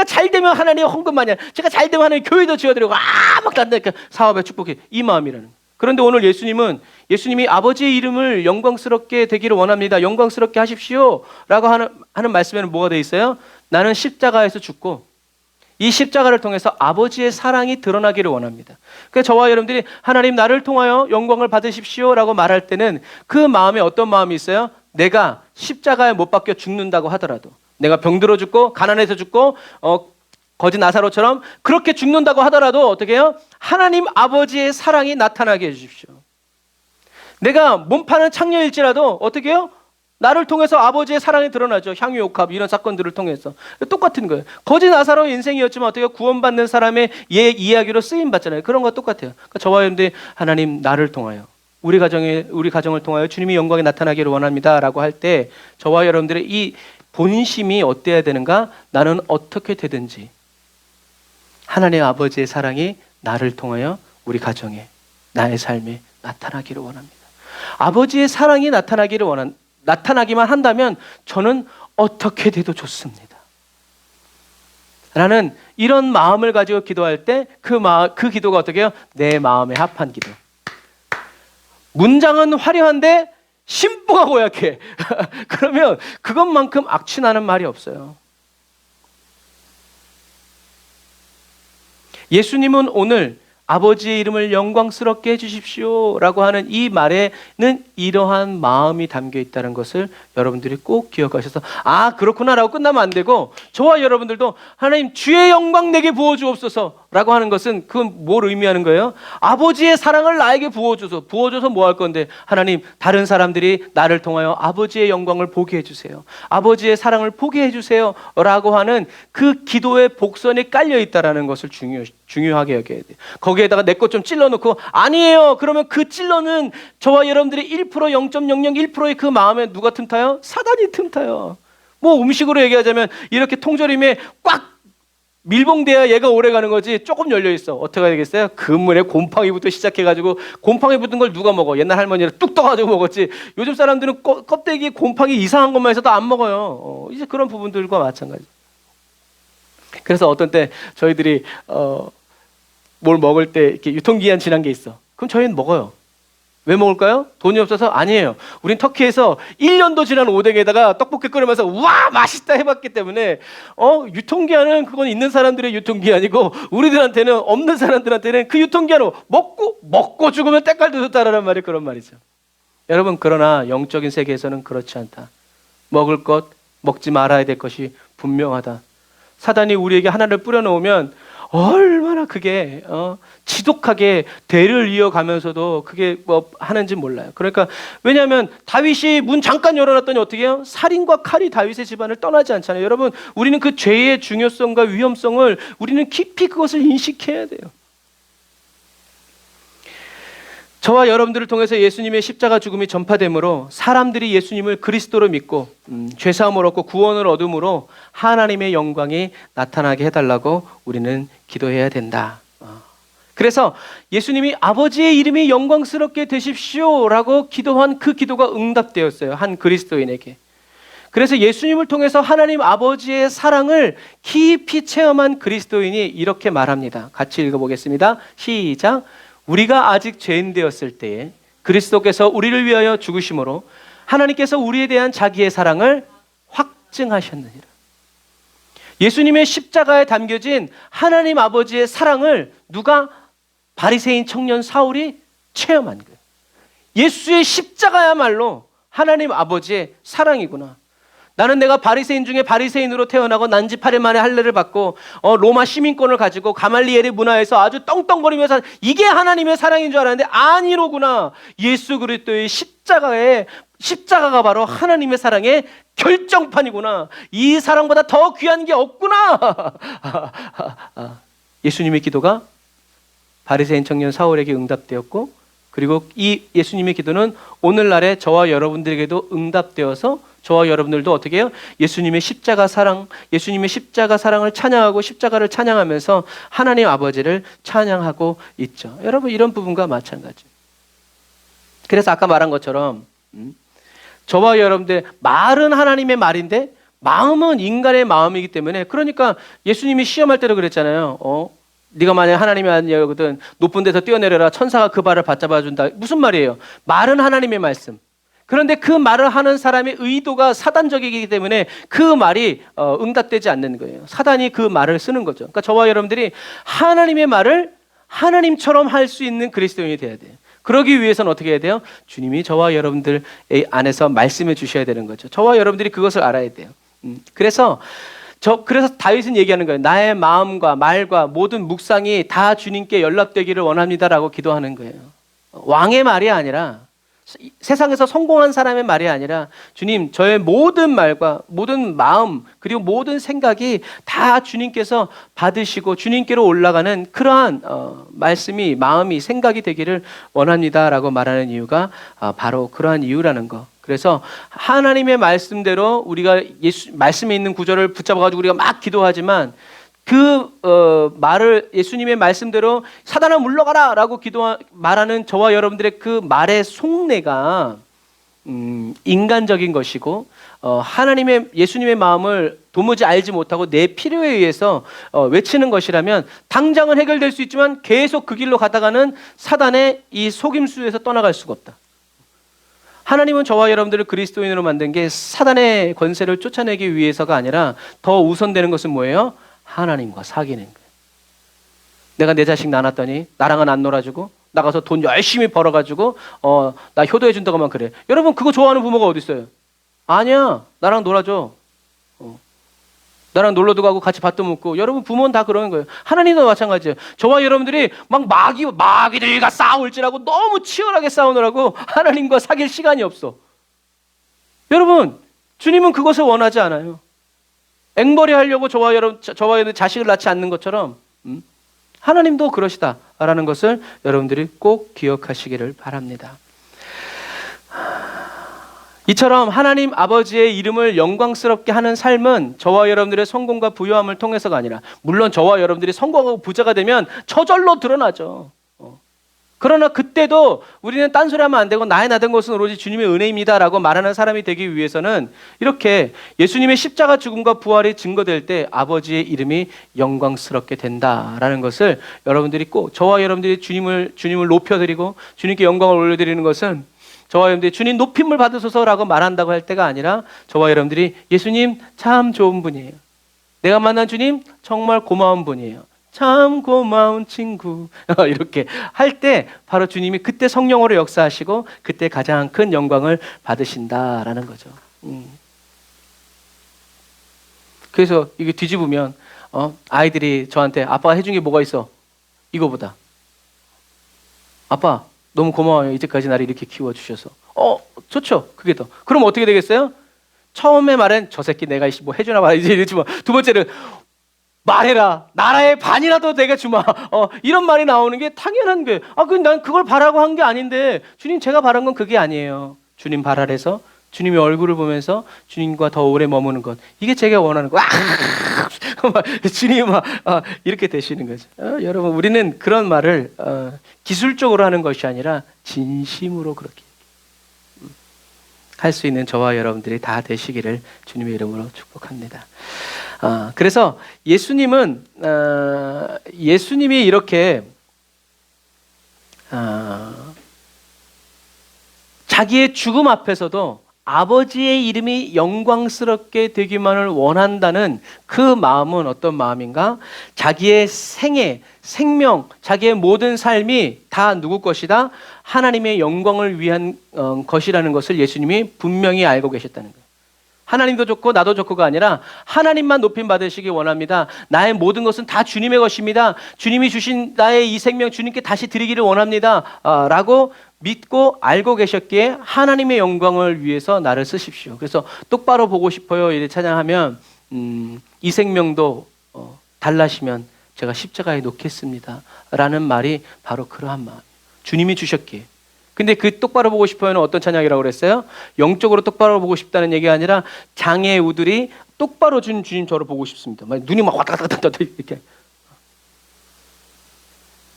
S1: 잘 되면 하나님 헌금 많이, 제가 잘 되면 하나님 교회도 지어드리고 막 단다니까 사업에 축복해, 이 마음이라는. 그런데 오늘 예수님이 아버지의 이름을 영광스럽게 되기를 원합니다, 영광스럽게 하십시오 라고 하는 말씀에는 뭐가 돼 있어요? 나는 십자가에서 죽고 이 십자가를 통해서 아버지의 사랑이 드러나기를 원합니다. 그래서 저와 여러분들이 하나님, 나를 통하여 영광을 받으십시오 라고 말할 때는 그 마음에 어떤 마음이 있어요? 내가 십자가에 못 박혀 죽는다고 하더라도, 내가 병들어 죽고 가난해서 죽고 거지 나사로처럼 그렇게 죽는다고 하더라도 어떻게 해요? 하나님 아버지의 사랑이 나타나게 해주십시오. 내가 몸 파는 창녀일지라도 어떻게 해요? 나를 통해서 아버지의 사랑이 드러나죠. 향유옥합 이런 사건들을 통해서. 똑같은 거예요. 거지 나사로 인생이었지만 어떻게 구원받는 사람의 이야기로 쓰임받잖아요. 그런 거 똑같아요. 그러니까 저와 여러분들이 하나님, 나를 통하여 우리 가정을 통하여 주님이 영광이 나타나기를 원합니다 라고 할 때 저와 여러분들의 이 본심이 어때야 되는가? 나는 어떻게 되든지 하나님 아버지의 사랑이 나를 통하여 우리 가정에, 나의 삶에 나타나기를 원합니다. 아버지의 사랑이 나타나기만 한다면 저는 어떻게 돼도 좋습니다 라는 이런 마음을 가지고 기도할 때 그 기도가 어떻게 해요? 내 마음에 합한 기도. 문장은 화려한데 심보가 고약해. 그러면 그것만큼 악취나는 말이 없어요. 예수님은 오늘 아버지의 이름을 영광스럽게 해주십시오 라고 하는 이 말에는 이러한 마음이 담겨 있다는 것을 여러분들이 꼭 기억하셔서 그렇구나 라고 끝나면 안 되고, 저와 여러분들도 하나님, 주의 영광 내게 부어주옵소서 라고 하는 것은 그건 뭘 의미하는 거예요? 아버지의 사랑을 나에게 부어줘서 뭐 할 건데, 하나님 다른 사람들이 나를 통하여 아버지의 영광을 보게 해주세요, 아버지의 사랑을 보게 해주세요 라고 하는 그 기도의 복선이 깔려 있다는 것을 중요하게 여겨야 돼요. 거기에다가 내 것 좀 찔러놓고 아니에요 그러면 그 찔러는 저와 여러분들이 1% 0.001%의 그 마음에 누가 틈타요? 사단이 틈타요. 뭐 음식으로 얘기하자면 이렇게 통조림에 꽉 밀봉돼야 얘가 오래 가는 거지, 조금 열려있어 어떻게 되겠어요? 그물에 곰팡이부터 시작해가지고, 곰팡이 붙은 걸 누가 먹어? 옛날 할머니는 뚝 떠가지고 먹었지, 요즘 사람들은 껍데기에 곰팡이 이상한 것만 해서도 안 먹어요. 이제 그런 부분들과 마찬가지. 그래서 어떤 때 저희들이 뭘 먹을 때 이렇게 유통기한 지난 게 있어. 그럼 저희는 먹어요. 왜 먹을까요? 돈이 없어서? 아니에요. 우린 터키에서 1년도 지난 오뎅에다가 떡볶이 끓이면서 와 맛있다 해봤기 때문에 유통기한은 그건 있는 사람들의 유통기한이고, 우리들한테는, 없는 사람들한테는 그 유통기한으로 먹고 죽으면 때깔 돋았다라는 말이 그런 말이죠. 여러분, 그러나 영적인 세계에서는 그렇지 않다. 먹을 것, 먹지 말아야 될 것이 분명하다. 사단이 우리에게 하나를 뿌려놓으면 얼마나 그게 지독하게 대를 이어가면서도 그게 뭐 하는지 몰라요. 그러니까 왜냐하면 다윗이 문 잠깐 열어놨더니 어떻게 해요? 살인과 칼이 다윗의 집안을 떠나지 않잖아요. 여러분, 우리는 그 죄의 중요성과 위험성을 우리는 깊이 그것을 인식해야 돼요. 저와 여러분들을 통해서 예수님의 십자가 죽음이 전파되므로 사람들이 예수님을 그리스도로 믿고 죄사함을 얻고 구원을 얻음으로 하나님의 영광이 나타나게 해달라고 우리는 기도해야 된다. 그래서 예수님이 아버지의 이름이 영광스럽게 되십시오 라고 기도한 그 기도가 응답되었어요, 한 그리스도인에게. 그래서 예수님을 통해서 하나님 아버지의 사랑을 깊이 체험한 그리스도인이 이렇게 말합니다. 같이 읽어보겠습니다. 시작. 우리가 아직 죄인 되었을 때에 그리스도께서 우리를 위하여 죽으심으로 하나님께서 우리에 대한 자기의 사랑을 확증하셨느니라. 예수님의 십자가에 담겨진 하나님 아버지의 사랑을 누가? 바리새인 청년 사울이 체험한 거예요. 예수의 십자가야말로 하나님 아버지의 사랑이구나. 나는 내가 바리새인 중에 바리새인으로 태어나고 난지 8일 만에 할례를 받고 로마 시민권을 가지고 가말리엘의 문화에서 아주 떵떵거리면서 이게 하나님의 사랑인 줄 알았는데 아니로구나. 예수 그리스도의 십자가가 바로 하나님의 사랑의 결정판이구나. 이 사랑보다 더 귀한 게 없구나. 예수님의 기도가 바리새인 청년 사울에게 응답되었고, 그리고 이 예수님의 기도는 오늘날의 저와 여러분들에게도 응답되어서 저와 여러분들도 어떻게 해요? 예수님의 십자가 사랑을 찬양하고 십자가를 찬양하면서 하나님 아버지를 찬양하고 있죠. 여러분, 이런 부분과 마찬가지. 그래서 아까 말한 것처럼 저와 여러분들 말은 하나님의 말인데 마음은 인간의 마음이기 때문에, 그러니까 예수님이 시험할 때도 그랬잖아요. 네가 만약 하나님이 아니거든 높은 데서 뛰어내려라, 천사가 그 발을 받잡아 준다. 무슨 말이에요? 말은 하나님의 말씀. 그런데 그 말을 하는 사람의 의도가 사단적이기 때문에 그 말이 응답되지 않는 거예요. 사단이 그 말을 쓰는 거죠. 그러니까 저와 여러분들이 하나님의 말을 하나님처럼 할 수 있는 그리스도인이 돼야 돼요. 그러기 위해서는 어떻게 해야 돼요? 주님이 저와 여러분들 안에서 말씀해 주셔야 되는 거죠. 저와 여러분들이 그것을 알아야 돼요. 그래서 다윗은 얘기하는 거예요. 나의 마음과 말과 모든 묵상이 다 주님께 연락되기를 원합니다라고 기도하는 거예요. 왕의 말이 아니라, 세상에서 성공한 사람의 말이 아니라, 주님, 저의 모든 말과 모든 마음 그리고 모든 생각이 다 주님께서 받으시고 주님께로 올라가는 그러한 말씀이, 마음이, 생각이 되기를 원합니다라고 말하는 이유가 바로 그러한 이유라는 거. 그래서 하나님의 말씀대로 우리가 말씀에 있는 구절을 붙잡아가지고 우리가 막 기도하지만 말을 예수님의 말씀대로 사단아 물러가라 라고 말하는 저와 여러분들의 그 말의 속내가 인간적인 것이고, 예수님의 마음을 도무지 알지 못하고 내 필요에 의해서 외치는 것이라면 당장은 해결될 수 있지만 계속 그 길로 가다가는 사단의 이 속임수에서 떠나갈 수가 없다. 하나님은 저와 여러분들을 그리스도인으로 만든 게 사단의 권세를 쫓아내기 위해서가 아니라 더 우선되는 것은 뭐예요? 하나님과 사귀는 거예요. 내가 내 자식 낳았더니 나랑은 안 놀아주고 나가서 돈 열심히 벌어가지고 나 효도해 준다고만 그래. 여러분, 그거 좋아하는 부모가 어디 있어요? 아니야, 나랑 놀아줘. 나랑 놀러도 가고 같이 밥도 먹고. 여러분 부모는 다 그러는 거예요. 하나님도 마찬가지예요. 저와 여러분들이 막 마귀들과 싸울지라고 너무 치열하게 싸우느라고 하나님과 사귈 시간이 없어. 여러분, 주님은 그것을 원하지 않아요. 앵벌이 하려고 저와 여러분 자식을 낳지 않는 것처럼 하나님도 그러시다라는 것을 여러분들이 꼭 기억하시기를 바랍니다. 이처럼 하나님 아버지의 이름을 영광스럽게 하는 삶은 저와 여러분들의 성공과 부유함을 통해서가 아니라, 물론 저와 여러분들이 성공하고 부자가 되면 저절로 드러나죠. 그러나 그때도 우리는 딴소리하면 안 되고 나의 나된 것은 오로지 주님의 은혜입니다라고 말하는 사람이 되기 위해서는 이렇게 예수님의 십자가 죽음과 부활이 증거될 때 아버지의 이름이 영광스럽게 된다라는 것을 여러분들이 꼭, 저와 여러분들이 주님을 높여드리고 주님께 영광을 올려드리는 것은 저와 여러분들이 주님 높임을 받으소서라고 말한다고 할 때가 아니라, 저와 여러분들이 예수님 참 좋은 분이에요. 내가 만난 주님 정말 고마운 분이에요. 참 고마운 친구. 이렇게 할 때 바로 주님이 그때 성령으로 역사하시고 그때 가장 큰 영광을 받으신다라는 거죠. 그래서 이게 뒤집으면 아이들이 저한테 아빠가 해준 게 뭐가 있어? 이거보다. 아빠 너무 고마워요. 이제까지 나를 이렇게 키워주셔서. 좋죠. 그게 더. 그럼 어떻게 되겠어요? 처음에 말은 저 새끼 내가 뭐 해주나 봐. 이제 이러지 마. 두 번째는 말해라. 나라의 반이라도 내가 주마. 이런 말이 나오는 게 당연한 거예요. 난 그걸 바라고 한 게 아닌데, 주님 제가 바란 건 그게 아니에요. 주님 바라래서 주님의 얼굴을 보면서 주님과 더 오래 머무는 것. 이게 제가 원하는 거. 주님 이렇게 되시는 거죠. 여러분, 우리는 그런 말을 기술적으로 하는 것이 아니라 진심으로 그렇게 할 수 있는 저와 여러분들이 다 되시기를 주님의 이름으로 축복합니다. 그래서 예수님이 이렇게 자기의 죽음 앞에서도 아버지의 이름이 영광스럽게 되기만을 원한다는 그 마음은 어떤 마음인가? 자기의 생명, 자기의 모든 삶이 다 누구 것이다? 하나님의 영광을 위한 것이라는 것을 예수님이 분명히 알고 계셨다는 거예요. 하나님도 좋고 나도 좋고가 아니라 하나님만 높임 받으시기 원합니다. 나의 모든 것은 다 주님의 것입니다. 주님이 주신 나의 이 생명 주님께 다시 드리기를 원합니다. 라고 믿고 알고 계셨기에 하나님의 영광을 위해서 나를 쓰십시오. 그래서 똑바로 보고 싶어요. 이렇게 찬양하면 이 생명도 달라시면 제가 십자가에 놓겠습니다. 라는 말이 바로 그러한 마음. 주님이 주셨기에. 근데 그 똑바로 보고 싶어요는 어떤 찬양이라고 그랬어요? 영적으로 똑바로 보고 싶다는 얘기가 아니라 장애의 우들이 똑바로 준 주님 저를 보고 싶습니다. 눈이 막 왔다 갔다 이렇게.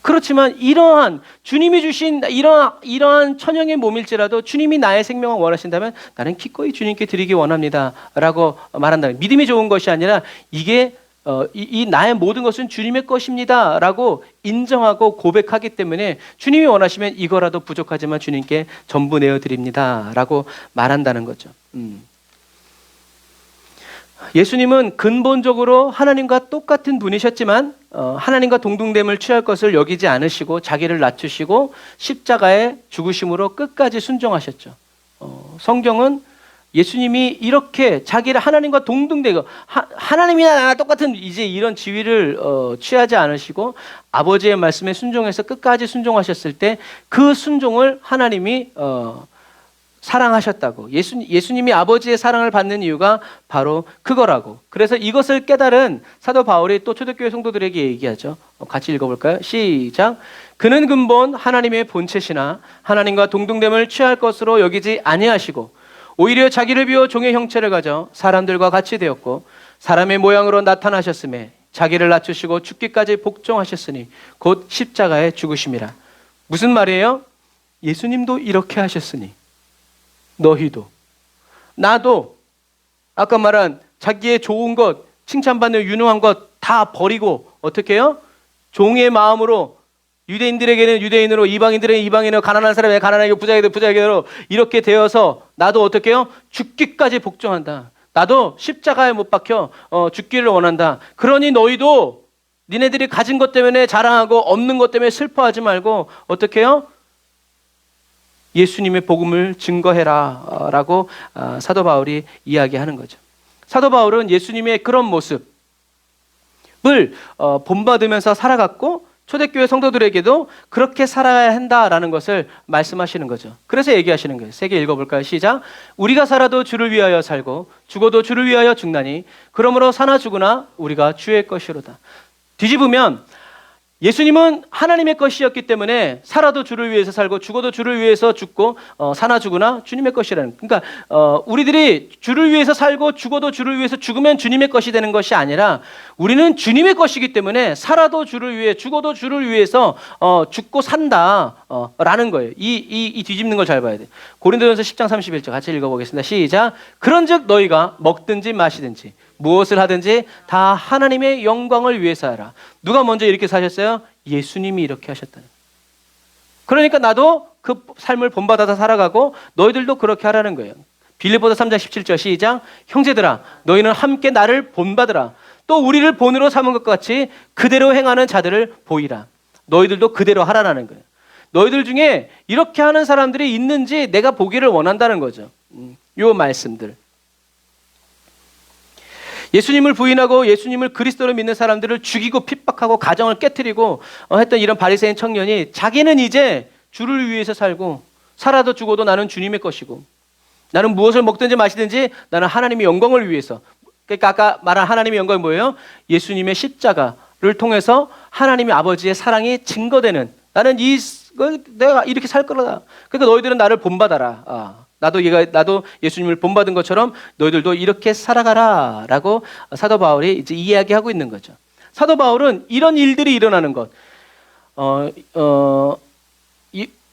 S1: 그렇지만 이러한 주님이 주신 이러한 천형의 몸일지라도 주님이 나의 생명을 원하신다면 나는 기꺼이 주님께 드리기 원합니다. 라고 말한다는, 믿음이 좋은 것이 아니라 이게 이 나의 모든 것은 주님의 것입니다. 라고 인정하고 고백하기 때문에 주님이 원하시면 이거라도 부족하지만 주님께 전부 내어드립니다. 라고 말한다는 거죠. 예수님은 근본적으로 하나님과 똑같은 분이셨지만 하나님과 동등됨을 취할 것을 여기지 않으시고 자기를 낮추시고 십자가에 죽으심으로 끝까지 순종하셨죠. 성경은 예수님이 이렇게 자기를 하나님과 동등되고 하나님이나 나랑 똑같은 이제 이런 지위를 취하지 않으시고 아버지의 말씀에 순종해서 끝까지 순종하셨을 때 그 순종을 하나님이 사랑하셨다고. 예수님이 아버지의 사랑을 받는 이유가 바로 그거라고. 그래서 이것을 깨달은 사도 바울이 또 초대교회 성도들에게 얘기하죠. 같이 읽어볼까요? 시작. 그는 근본 하나님의 본체시나 하나님과 동등됨을 취할 것으로 여기지 아니하시고 오히려 자기를 비워 종의 형체를 가져 사람들과 같이 되었고 사람의 모양으로 나타나셨음에 자기를 낮추시고 죽기까지 복종하셨으니 곧 십자가에 죽으심이라. 무슨 말이에요? 예수님도 이렇게 하셨으니 너희도 나도 아까 말한 자기의 좋은 것, 칭찬받는 유능한 것 다 버리고 어떻게 해요? 종의 마음으로, 유대인들에게는 유대인으로, 이방인들에게는 이방인으로, 가난한 사람에게 가난하게, 부자에게는 부자에게로 이렇게 되어서 나도 어떻게 해요? 죽기까지 복종한다. 나도 십자가에 못 박혀 죽기를 원한다. 그러니 너희도 니네들이 가진 것 때문에 자랑하고 없는 것 때문에 슬퍼하지 말고 어떻게 해요? 예수님의 복음을 증거해라 라고 사도 바울이 이야기하는 거죠. 사도 바울은 예수님의 그런 모습을 본받으면서 살아갔고 초대교회 성도들에게도 그렇게 살아야 한다라는 것을 말씀하시는 거죠. 그래서 얘기하시는 거예요. 세 개 읽어볼까요? 시작. 우리가 살아도 주를 위하여 살고 죽어도 주를 위하여 죽나니 그러므로 사나 죽으나 우리가 주의 것이로다. 뒤집으면 예수님은 하나님의 것이었기 때문에 살아도 주를 위해서 살고 죽어도 주를 위해서 죽고 사나 죽으나 주님의 것이라는. 그러니까 우리들이 주를 위해서 살고 죽어도 주를 위해서 죽으면 주님의 것이 되는 것이 아니라 우리는 주님의 것이기 때문에 살아도 주를 위해 죽어도 주를 위해서 죽고 산다라는 거예요. 이 뒤집는 걸 잘 봐야 돼. 고린도전서 10장 31절 같이 읽어보겠습니다. 시작. 그런즉 너희가 먹든지 마시든지 무엇을 하든지 다 하나님의 영광을 위해서 하라. 누가 먼저 이렇게 사셨어요? 예수님이 이렇게 하셨다. 그러니까 나도 그 삶을 본받아서 살아가고 너희들도 그렇게 하라는 거예요. 빌립보서 3장 17절 시작. 형제들아 너희는 함께 나를 본받으라. 또 우리를 본으로 삼은 것 같이 그대로 행하는 자들을 보이라. 너희들도 그대로 하라는 거예요. 너희들 중에 이렇게 하는 사람들이 있는지 내가 보기를 원한다는 거죠. 요 말씀들. 예수님을 부인하고 예수님을 그리스도로 믿는 사람들을 죽이고 핍박하고 가정을 깨트리고 했던 이런 바리새인 청년이 자기는 이제 주를 위해서 살고 살아도 죽어도 나는 주님의 것이고 나는 무엇을 먹든지 마시든지 나는 하나님의 영광을 위해서. 그러니까 아까 말한 하나님의 영광이 뭐예요? 예수님의 십자가를 통해서 하나님의 아버지의 사랑이 증거되는 나는 내가 이렇게 살 거다. 그러니까 너희들은 나를 본받아라. 나도 예수님을 본받은 것처럼 너희들도 이렇게 살아가라라고 사도 바울이 이제 이야기하고 있는 거죠. 사도 바울은 이런 일들이 일어나는 것,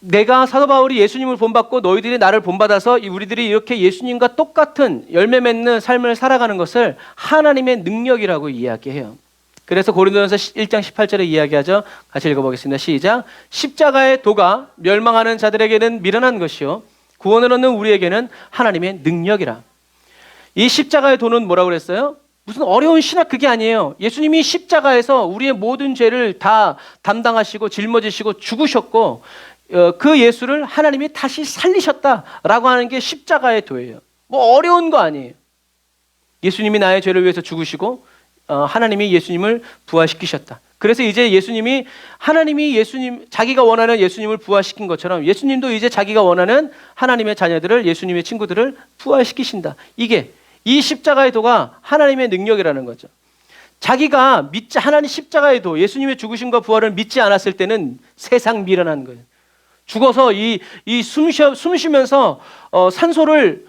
S1: 내가 사도 바울이 예수님을 본받고 너희들이 나를 본받아서 우리들이 이렇게 예수님과 똑같은 열매 맺는 삶을 살아가는 것을 하나님의 능력이라고 이야기해요. 그래서 고린도전서 1장 18절에 이야기하죠. 같이 읽어보겠습니다. 시작. 십자가의 도가 멸망하는 자들에게는 미련한 것이요 구원을 얻는 우리에게는 하나님의 능력이라. 이 십자가의 도는 뭐라고 그랬어요? 무슨 어려운 신학 그게 아니에요. 예수님이 십자가에서 우리의 모든 죄를 다 담당하시고 짊어지시고 죽으셨고 그 예수를 하나님이 다시 살리셨다라고 하는 게 십자가의 도예요. 뭐 어려운 거 아니에요. 예수님이 나의 죄를 위해서 죽으시고 하나님이 예수님을 부활시키셨다. 그래서 이제 하나님이 자기가 원하는 예수님을 부활시킨 것처럼 예수님도 이제 자기가 원하는 하나님의 자녀들을, 예수님의 친구들을 부활시키신다. 이 십자가의 도가 하나님의 능력이라는 거죠. 자기가 하나님 십자가의 도, 예수님의 죽으심과 부활을 믿지 않았을 때는 세상 미련한 거예요. 죽어서 숨 쉬면서 산소를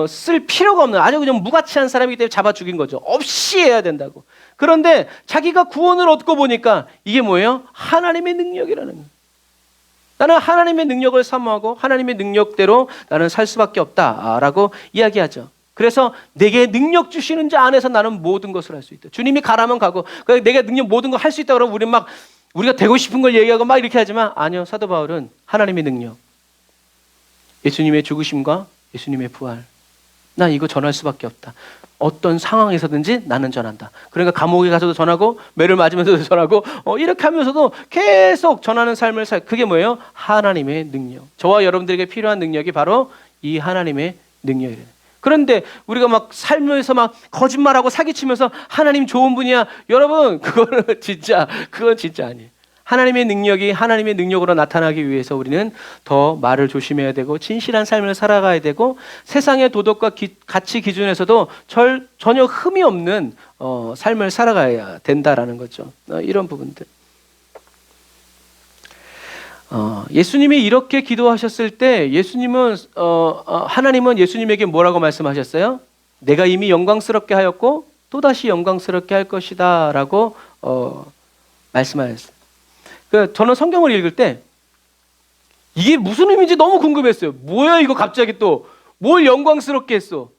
S1: 쓸 필요가 없는 아주 그냥 무가치한 사람이기 때문에 잡아 죽인 거죠. 없이 해야 된다고. 그런데 자기가 구원을 얻고 보니까 이게 뭐예요? 하나님의 능력이라는 거예요. 나는 하나님의 능력을 사모하고 하나님의 능력대로 나는 살 수밖에 없다라고 이야기하죠. 그래서 내게 능력 주시는 자 안에서 나는 모든 것을 할 수 있다. 주님이 가라면 가고 내가 모든 걸 할 수 있다 그러면 우리가 되고 싶은 걸 얘기하고 막 이렇게 하지만 아니요. 사도 바울은 하나님의 능력, 예수님의 죽으심과 예수님의 부활, 난 이거 전할 수밖에 없다. 어떤 상황에서든지 나는 전한다. 그러니까 감옥에 가서도 전하고 매를 맞으면서도 전하고 이렇게 하면서도 계속 전하는 삶을 그게 뭐예요? 하나님의 능력. 저와 여러분들에게 필요한 능력이 바로 이 하나님의 능력이래요. 그런데 우리가 막 살면서 막 거짓말하고 사기치면서 하나님 좋은 분이야. 여러분 그건 진짜 아니에요. 하나님의 능력이 하나님의 능력으로 나타나기 위해서 우리는 더 말을 조심해야 되고 진실한 삶을 살아가야 되고 세상의 도덕과 가치 기준에서도 전혀 흠이 없는 삶을 살아가야 된다라는 거죠. 이런 부분들. 예수님이 이렇게 기도하셨을 때 하나님은 예수님에게 뭐라고 말씀하셨어요? 내가 이미 영광스럽게 하였고 또다시 영광스럽게 할 것이다 라고 말씀하셨어요. 저는 성경을 읽을 때 이게 무슨 의미인지 너무 궁금했어요. 뭐야 이거 갑자기 또 뭘 영광스럽게 했어?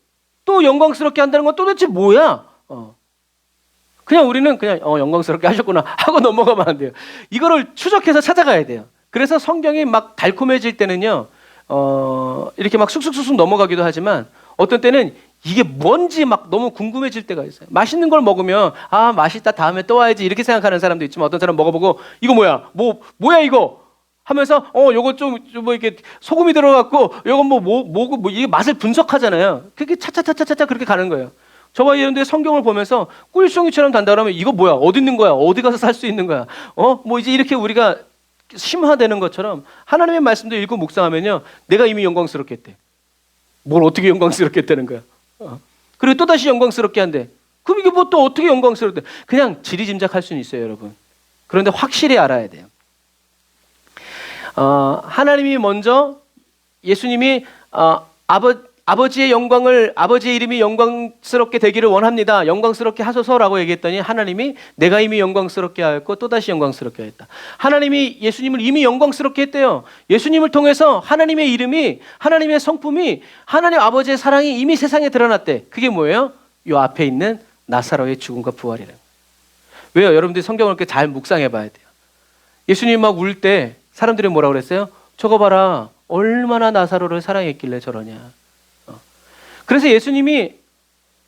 S1: 또 영광스럽게 한다는 건 도대체 뭐야? 그냥 우리는 영광스럽게 하셨구나 하고 넘어가면 안 돼요. 이거를 추적해서 찾아가야 돼요. 그래서 성경이 막 달콤해질 때는요, 이렇게 막 쑥쑥쑥쑥 넘어가기도 하지만 어떤 때는 이게 뭔지 막 너무 궁금해질 때가 있어요. 맛있는 걸 먹으면 맛있다 다음에 또 와야지 이렇게 생각하는 사람도 있지만 어떤 사람 먹어보고 이거 뭐야 이거 하면서 요거 좀 뭐 이렇게 소금이 들어갔고 요건 이게 맛을 분석하잖아요. 그게 차차차차차 그렇게 가는 거예요. 저와 여러분들이 성경을 보면서 꿀송이처럼 단다 그러면 이거 뭐야? 어디 있는 거야? 어디 가서 살 수 있는 거야? 뭐 이제 이렇게 우리가 심화되는 것처럼 하나님의 말씀도 읽고 묵상하면요, 내가 이미 영광스럽게 했대. 뭘 어떻게 영광스럽게 했다는 거야? 그리고 또 다시 영광스럽게 한대. 그럼 이게 뭐 또 어떻게 영광스럽대? 그냥 지리짐작할 수는 있어요, 여러분. 그런데 확실히 알아야 돼요. 하나님이 먼저 예수님이 아버지의 영광을, 아버지의 이름이 영광스럽게 되기를 원합니다. 영광스럽게 하소서라고 얘기했더니 하나님이 내가 이미 영광스럽게 하였고 또다시 영광스럽게 하였다. 하나님이 예수님을 이미 영광스럽게 했대요. 예수님을 통해서 하나님의 이름이, 하나님의 성품이, 하나님 아버지의 사랑이 이미 세상에 드러났대. 그게 뭐예요? 요 앞에 있는 나사로의 죽음과 부활이라는 거예요. 왜요? 여러분들이 성경을 이렇게 잘 묵상해 봐야 돼요. 예수님 막 울 때 사람들이 뭐라고 그랬어요? 저거 봐라, 얼마나 나사로를 사랑했길래 저러냐. 그래서 예수님이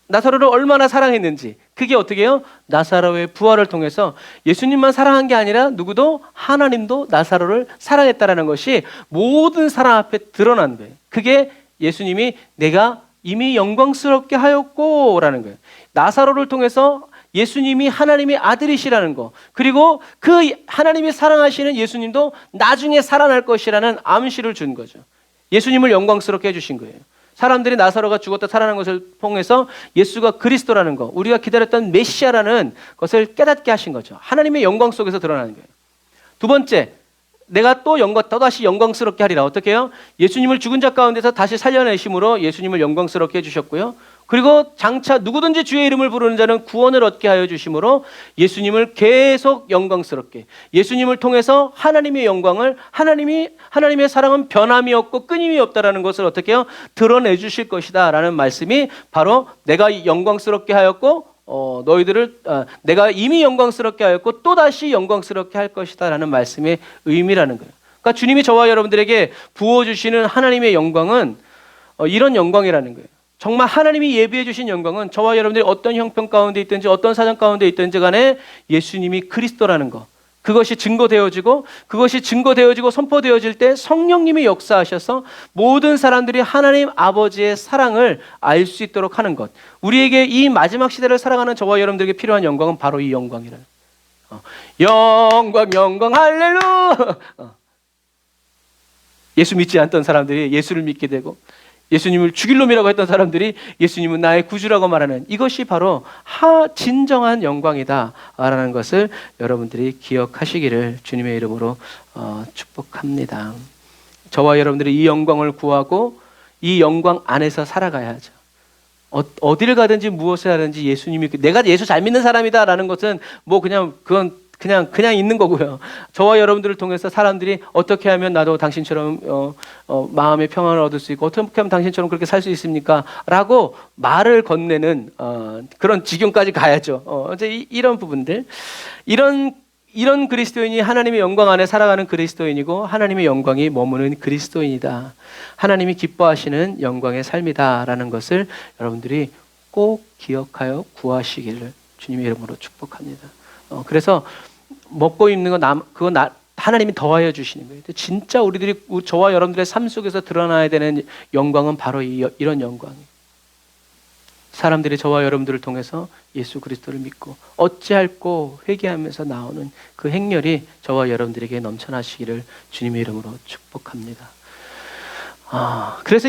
S1: 나사로를 얼마나 사랑했는지, 그게 어떻게 해요? 나사로의 부활을 통해서 예수님만 사랑한 게 아니라 누구도, 하나님도 나사로를 사랑했다라는 것이 모든 사람 앞에 드러난 거예요. 그게 예수님이 내가 이미 영광스럽게 하였고 라는 거예요. 나사로를 통해서 예수님이 하나님의 아들이시라는 거, 그리고 그 하나님이 사랑하시는 예수님도 나중에 살아날 것이라는 암시를 준 거죠. 예수님을 영광스럽게 해주신 거예요. 사람들이 나사로가 죽었다 살아난 것을 통해서 예수가 그리스도라는 거, 우리가 기다렸던 메시아라는 것을 깨닫게 하신 거죠. 하나님의 영광 속에서 드러나는 거예요. 두 번째, 내가 또다시 영광스럽게 하리라. 어떻게 해요? 예수님을 죽은 자 가운데서 다시 살려내심으로 예수님을 영광스럽게 해주셨고요. 그리고 장차 누구든지 주의 이름을 부르는 자는 구원을 얻게 하여 주심으로 예수님을 계속 영광스럽게, 예수님을 통해서 하나님의 영광을, 하나님의 사랑은 변함이 없고 끊임이 없다라는 것을 어떻게 해요? 드러내 주실 것이다 라는 말씀이 바로 내가 영광스럽게 하였고 너희들을 내가 이미 영광스럽게 하였고 또다시 영광스럽게 할 것이다 라는 말씀의 의미라는 거예요. 그러니까 주님이 저와 여러분들에게 부어주시는 하나님의 영광은 이런 영광이라는 거예요. 정말 하나님이 예비해 주신 영광은 저와 여러분들이 어떤 형편 가운데 있든지 어떤 사정 가운데 있든지 간에 예수님이 그리스도라는 것, 그것이 증거되어지고 선포되어질 때 성령님이 역사하셔서 모든 사람들이 하나님 아버지의 사랑을 알 수 있도록 하는 것, 우리에게 이 마지막 시대를 살아가는 저와 여러분들에게 필요한 영광은 바로 이 영광이라는 영광 할렐루야. 예수 믿지 않던 사람들이 예수를 믿게 되고, 예수님을 죽일 놈이라고 했던 사람들이 예수님은 나의 구주라고 말하는, 이것이 바로 진정한 영광이다라는 것을 여러분들이 기억하시기를 주님의 이름으로 축복합니다. 저와 여러분들이 이 영광을 구하고 이 영광 안에서 살아가야 하죠. 어디를 가든지 무엇을 하든지 예수님이, 내가 예수 잘 믿는 사람이다라는 것은 뭐 그냥 있는 거고요. 저와 여러분들을 통해서 사람들이 어떻게 하면 나도 당신처럼 마음의 평안을 얻을 수 있고, 어떻게 하면 당신처럼 그렇게 살 수 있습니까? 라고 말을 건네는 그런 지경까지 가야죠. 이제 이런 부분들, 이런 그리스도인이 하나님의 영광 안에 살아가는 그리스도인이고 하나님의 영광이 머무는 그리스도인이다. 하나님이 기뻐하시는 영광의 삶이다라는 것을 여러분들이 꼭 기억하여 구하시기를 주님의 이름으로 축복합니다. 그래서 먹고 입는 거 그거 하나님이 더하여 주시는 거예요. 진짜 저와 여러분들의 삶 속에서 드러나야 되는 영광은 바로 이런 영광이에요. 사람들이 저와 여러분들을 통해서 예수 그리스도를 믿고 어찌할꼬 회개하면서 나오는 그 행렬이 저와 여러분들에게 넘쳐나시기를 주님의 이름으로 축복합니다. 그래서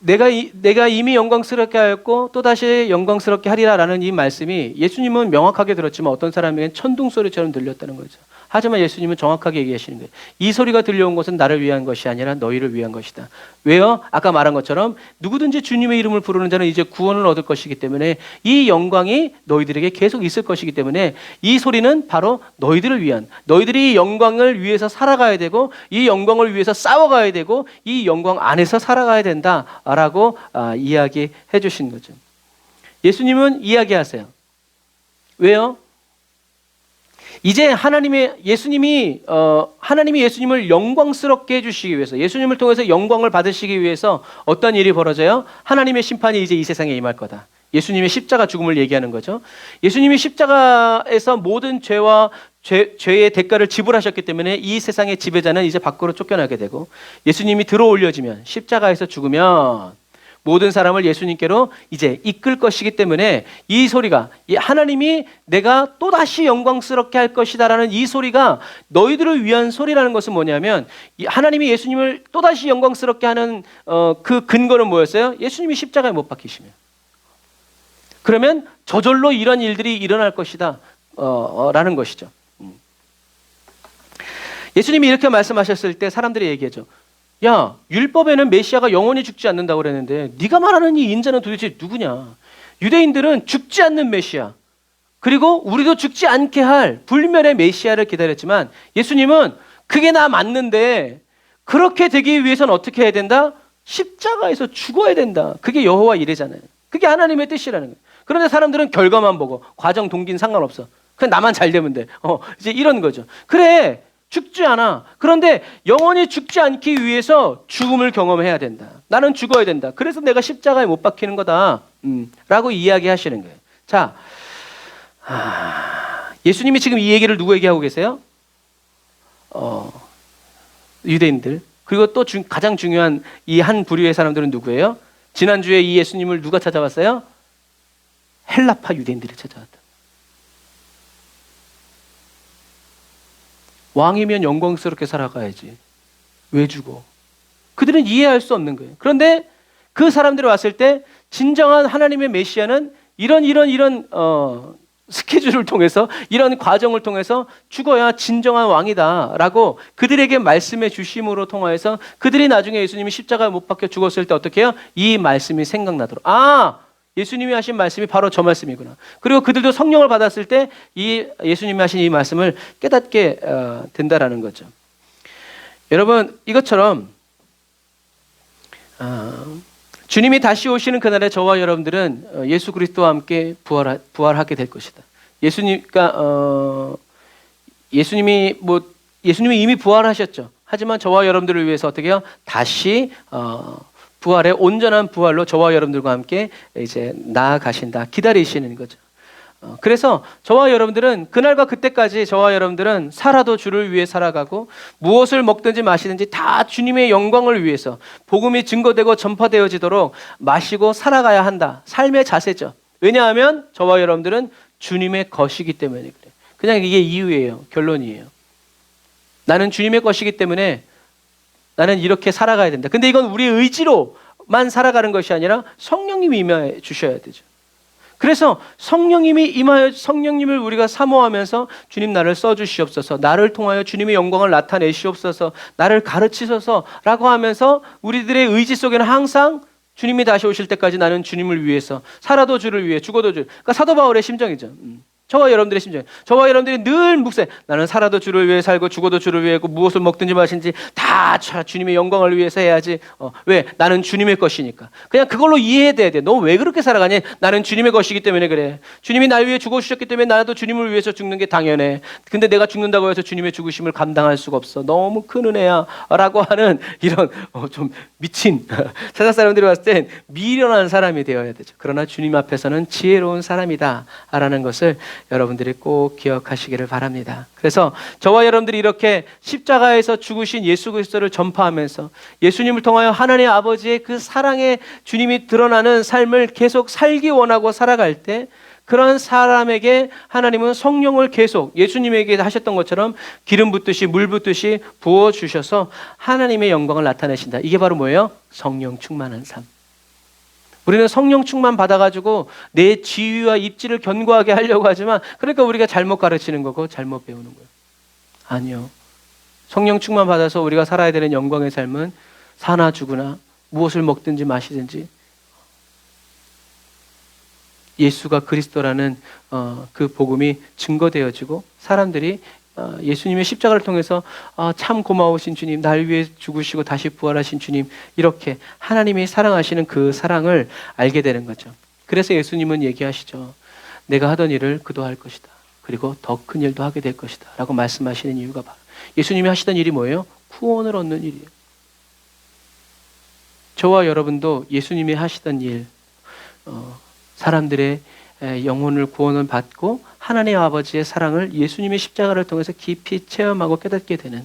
S1: 내가 이미 영광스럽게 하였고 또다시 영광스럽게 하리라라는 이 말씀이 예수님은 명확하게 들었지만 어떤 사람에게는 천둥소리처럼 들렸다는 거죠. 하지만 예수님은 정확하게 얘기하시는 거예요. 이 소리가 들려온 것은 나를 위한 것이 아니라 너희를 위한 것이다. 왜요? 아까 말한 것처럼 누구든지 주님의 이름을 부르는 자는 이제 구원을 얻을 것이기 때문에 이 영광이 너희들에게 계속 있을 것이기 때문에 이 소리는 바로 너희들을 위한, 너희들이 이 영광을 위해서 살아가야 되고 이 영광을 위해서 싸워가야 되고 이 영광 안에서 살아가야 된다라고 이야기해 주신 거죠. 예수님은 이야기하세요. 왜요? 이제 하나님이 예수님을 영광스럽게 해주시기 위해서, 예수님을 통해서 영광을 받으시기 위해서 어떤 일이 벌어져요? 하나님의 심판이 이제 이 세상에 임할 거다. 예수님의 십자가 죽음을 얘기하는 거죠. 예수님이 십자가에서 모든 죄의 대가를 지불하셨기 때문에 이 세상의 지배자는 이제 밖으로 쫓겨나게 되고, 예수님이 들어올려지면, 십자가에서 죽으면 모든 사람을 예수님께로 이제 이끌 것이기 때문에 이 소리가, 이 하나님이 내가 또다시 영광스럽게 할 것이다라는 이 소리가 너희들을 위한 소리라는 것은 뭐냐면, 이 하나님이 예수님을 또다시 영광스럽게 하는 그 근거는 뭐였어요? 예수님이 십자가에 못 박히시면. 그러면 저절로 이런 일들이 일어날 것이다 라는 것이죠. 예수님이 이렇게 말씀하셨을 때 사람들이 얘기하죠. 야, 율법에는 메시아가 영원히 죽지 않는다고 그랬는데 네가 말하는 이 인자는 도대체 누구냐? 유대인들은 죽지 않는 메시아, 그리고 우리도 죽지 않게 할 불멸의 메시아를 기다렸지만 예수님은 그게 나 맞는데 그렇게 되기 위해서는 어떻게 해야 된다? 십자가에서 죽어야 된다. 그게 여호와 이레잖아요. 그게 하나님의 뜻이라는 거예요. 그런데 사람들은 결과만 보고 과정 동기는 상관없어. 그냥 나만 잘 되면 돼. 이제 이런 거죠. 그래, 죽지 않아. 그런데 영원히 죽지 않기 위해서 죽음을 경험해야 된다. 나는 죽어야 된다. 그래서 내가 십자가에 못 박히는 거다. 라고 이야기하시는 거예요. 자, 예수님이 지금 이 얘기를 누구에게 하고 계세요? 유대인들. 그리고 또 가장 중요한 이 한 부류의 사람들은 누구예요? 지난주에 이 예수님을 누가 찾아왔어요? 헬라파 유대인들이 찾아왔다. 왕이면 영광스럽게 살아가야지. 왜 죽어? 그들은 이해할 수 없는 거예요. 그런데 그 사람들이 왔을 때 진정한 하나님의 메시아는 이런 스케줄을 통해서, 이런 과정을 통해서 죽어야 진정한 왕이다라고 그들에게 말씀해 주심으로 통하여서 그들이 나중에 예수님이 십자가에 못 박혀 죽었을 때 어떻게 해요? 이 말씀이 생각나도록. 예수님이 하신 말씀이 바로 저 말씀이구나. 그리고 그들도 성령을 받았을 때 이 예수님이 하신 이 말씀을 깨닫게 된다라는 거죠. 여러분, 이것처럼 주님이 다시 오시는 그날에 저와 여러분들은 예수 그리스도와 함께 부활하게 될 것이다. 예수님이 이미 부활하셨죠. 하지만 저와 여러분들을 위해서 어떻게 해요? 다시 부활의 온전한 부활로 저와 여러분들과 함께 이제 나아가신다. 기다리시는 거죠. 그래서 저와 여러분들은 그날과 그때까지 저와 여러분들은 살아도 주를 위해 살아가고 무엇을 먹든지 마시든지 다 주님의 영광을 위해서 복음이 증거되고 전파되어지도록 마시고 살아가야 한다. 삶의 자세죠. 왜냐하면 저와 여러분들은 주님의 것이기 때문에 그래요. 그냥 이게 이유예요. 결론이에요. 나는 주님의 것이기 때문에 나는 이렇게 살아가야 된다. 근데 이건 우리의 의지로만 살아가는 것이 아니라 성령님이 임해 주셔야 되죠. 그래서 성령님을 우리가 사모하면서 주님 나를 써주시옵소서, 나를 통하여 주님의 영광을 나타내시옵소서, 나를 가르치소서라고 하면서 우리들의 의지 속에는 항상 주님이 다시 오실 때까지 나는 주님을 위해서 살아도 주를 위해 죽어도 주. 그러니까 사도 바울의 심정이죠. 저와 여러분들의 심정. 저와 여러분들이 늘 묵세. 나는 살아도 주를 위해 살고 죽어도 주를 위해 하고 무엇을 먹든지 마신지 다 주님의 영광을 위해서 해야지. 왜? 나는 주님의 것이니까. 그냥 그걸로 이해돼야 돼. 너 왜 그렇게 살아가니? 나는 주님의 것이기 때문에 그래. 주님이 날 위해 죽어주셨기 때문에 나도 주님을 위해서 죽는 게 당연해. 근데 내가 죽는다고 해서 주님의 죽으심을 감당할 수가 없어. 너무 큰 은혜야. 라고 하는 이런 좀 미친 세상 사람들이 봤을 땐 미련한 사람이 되어야 되죠. 그러나 주님 앞에서는 지혜로운 사람이다. 라는 것을 여러분들이 꼭 기억하시기를 바랍니다. 그래서 저와 여러분들이 이렇게 십자가에서 죽으신 예수 그리스도를 전파하면서 예수님을 통하여 하나님 아버지의 그 사랑의 주님이 드러나는 삶을 계속 살기 원하고 살아갈 때 그런 사람에게 하나님은 성령을 계속 예수님에게 하셨던 것처럼 기름 붓듯이 물 붓듯이 부어주셔서 하나님의 영광을 나타내신다. 이게 바로 뭐예요? 성령 충만한 삶. 우리는 성령 충만 받아가지고 내 지위와 입지를 견고하게 하려고 하지만 그러니까 우리가 잘못 가르치는 거고 잘못 배우는 거예요. 아니요. 성령 충만 받아서 우리가 살아야 되는 영광의 삶은 사나 죽으나 무엇을 먹든지 마시든지 예수가 그리스도라는 그 복음이 증거되어지고 사람들이 예수님의 십자가를 통해서 참 고마우신 주님, 날 위해 죽으시고 다시 부활하신 주님, 이렇게 하나님이 사랑하시는 그 사랑을 알게 되는 거죠. 그래서 예수님은 얘기하시죠. 내가 하던 일을 그도 할 것이다. 그리고 더 큰 일도 하게 될 것이다. 라고 말씀하시는 이유가 바로 예수님이 하시던 일이 뭐예요? 구원을 얻는 일이에요. 저와 여러분도 예수님이 하시던 일, 사람들의 영혼을 구원을 받고 하나님 아버지의 사랑을 예수님의 십자가를 통해서 깊이 체험하고 깨닫게 되는.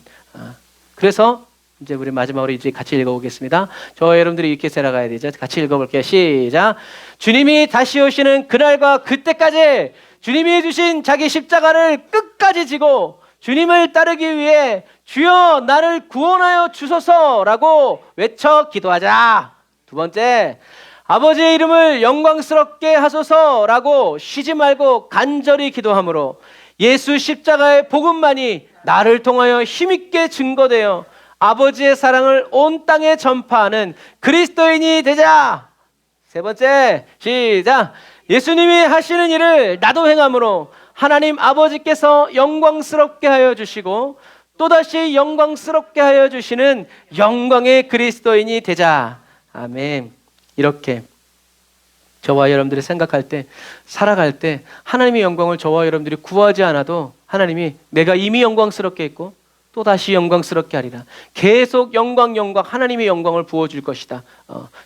S1: 그래서 이제 우리 마지막으로 이제 같이 읽어보겠습니다. 저와 여러분들이 이렇게 살아가야 되죠. 같이 읽어볼게요. 시작. 주님이 다시 오시는 그날과 그때까지 주님이 주신 자기 십자가를 끝까지 지고 주님을 따르기 위해 주여 나를 구원하여 주소서라고 외쳐 기도하자. 두 번째, 아버지의 이름을 영광스럽게 하소서라고 쉬지 말고 간절히 기도함으로 예수 십자가의 복음만이 나를 통하여 힘있게 증거되어 아버지의 사랑을 온 땅에 전파하는 그리스도인이 되자. 세 번째, 시작. 예수님이 하시는 일을 나도 행함으로 하나님 아버지께서 영광스럽게 하여 주시고 또다시 영광스럽게 하여 주시는 영광의 그리스도인이 되자. 아멘. 이렇게 저와 여러분들이 생각할 때, 살아갈 때 하나님의 영광을 저와 여러분들이 구하지 않아도 하나님이 내가 이미 영광스럽게 했고 또다시 영광스럽게 하리라. 계속 영광 하나님의 영광을 부어줄 것이다.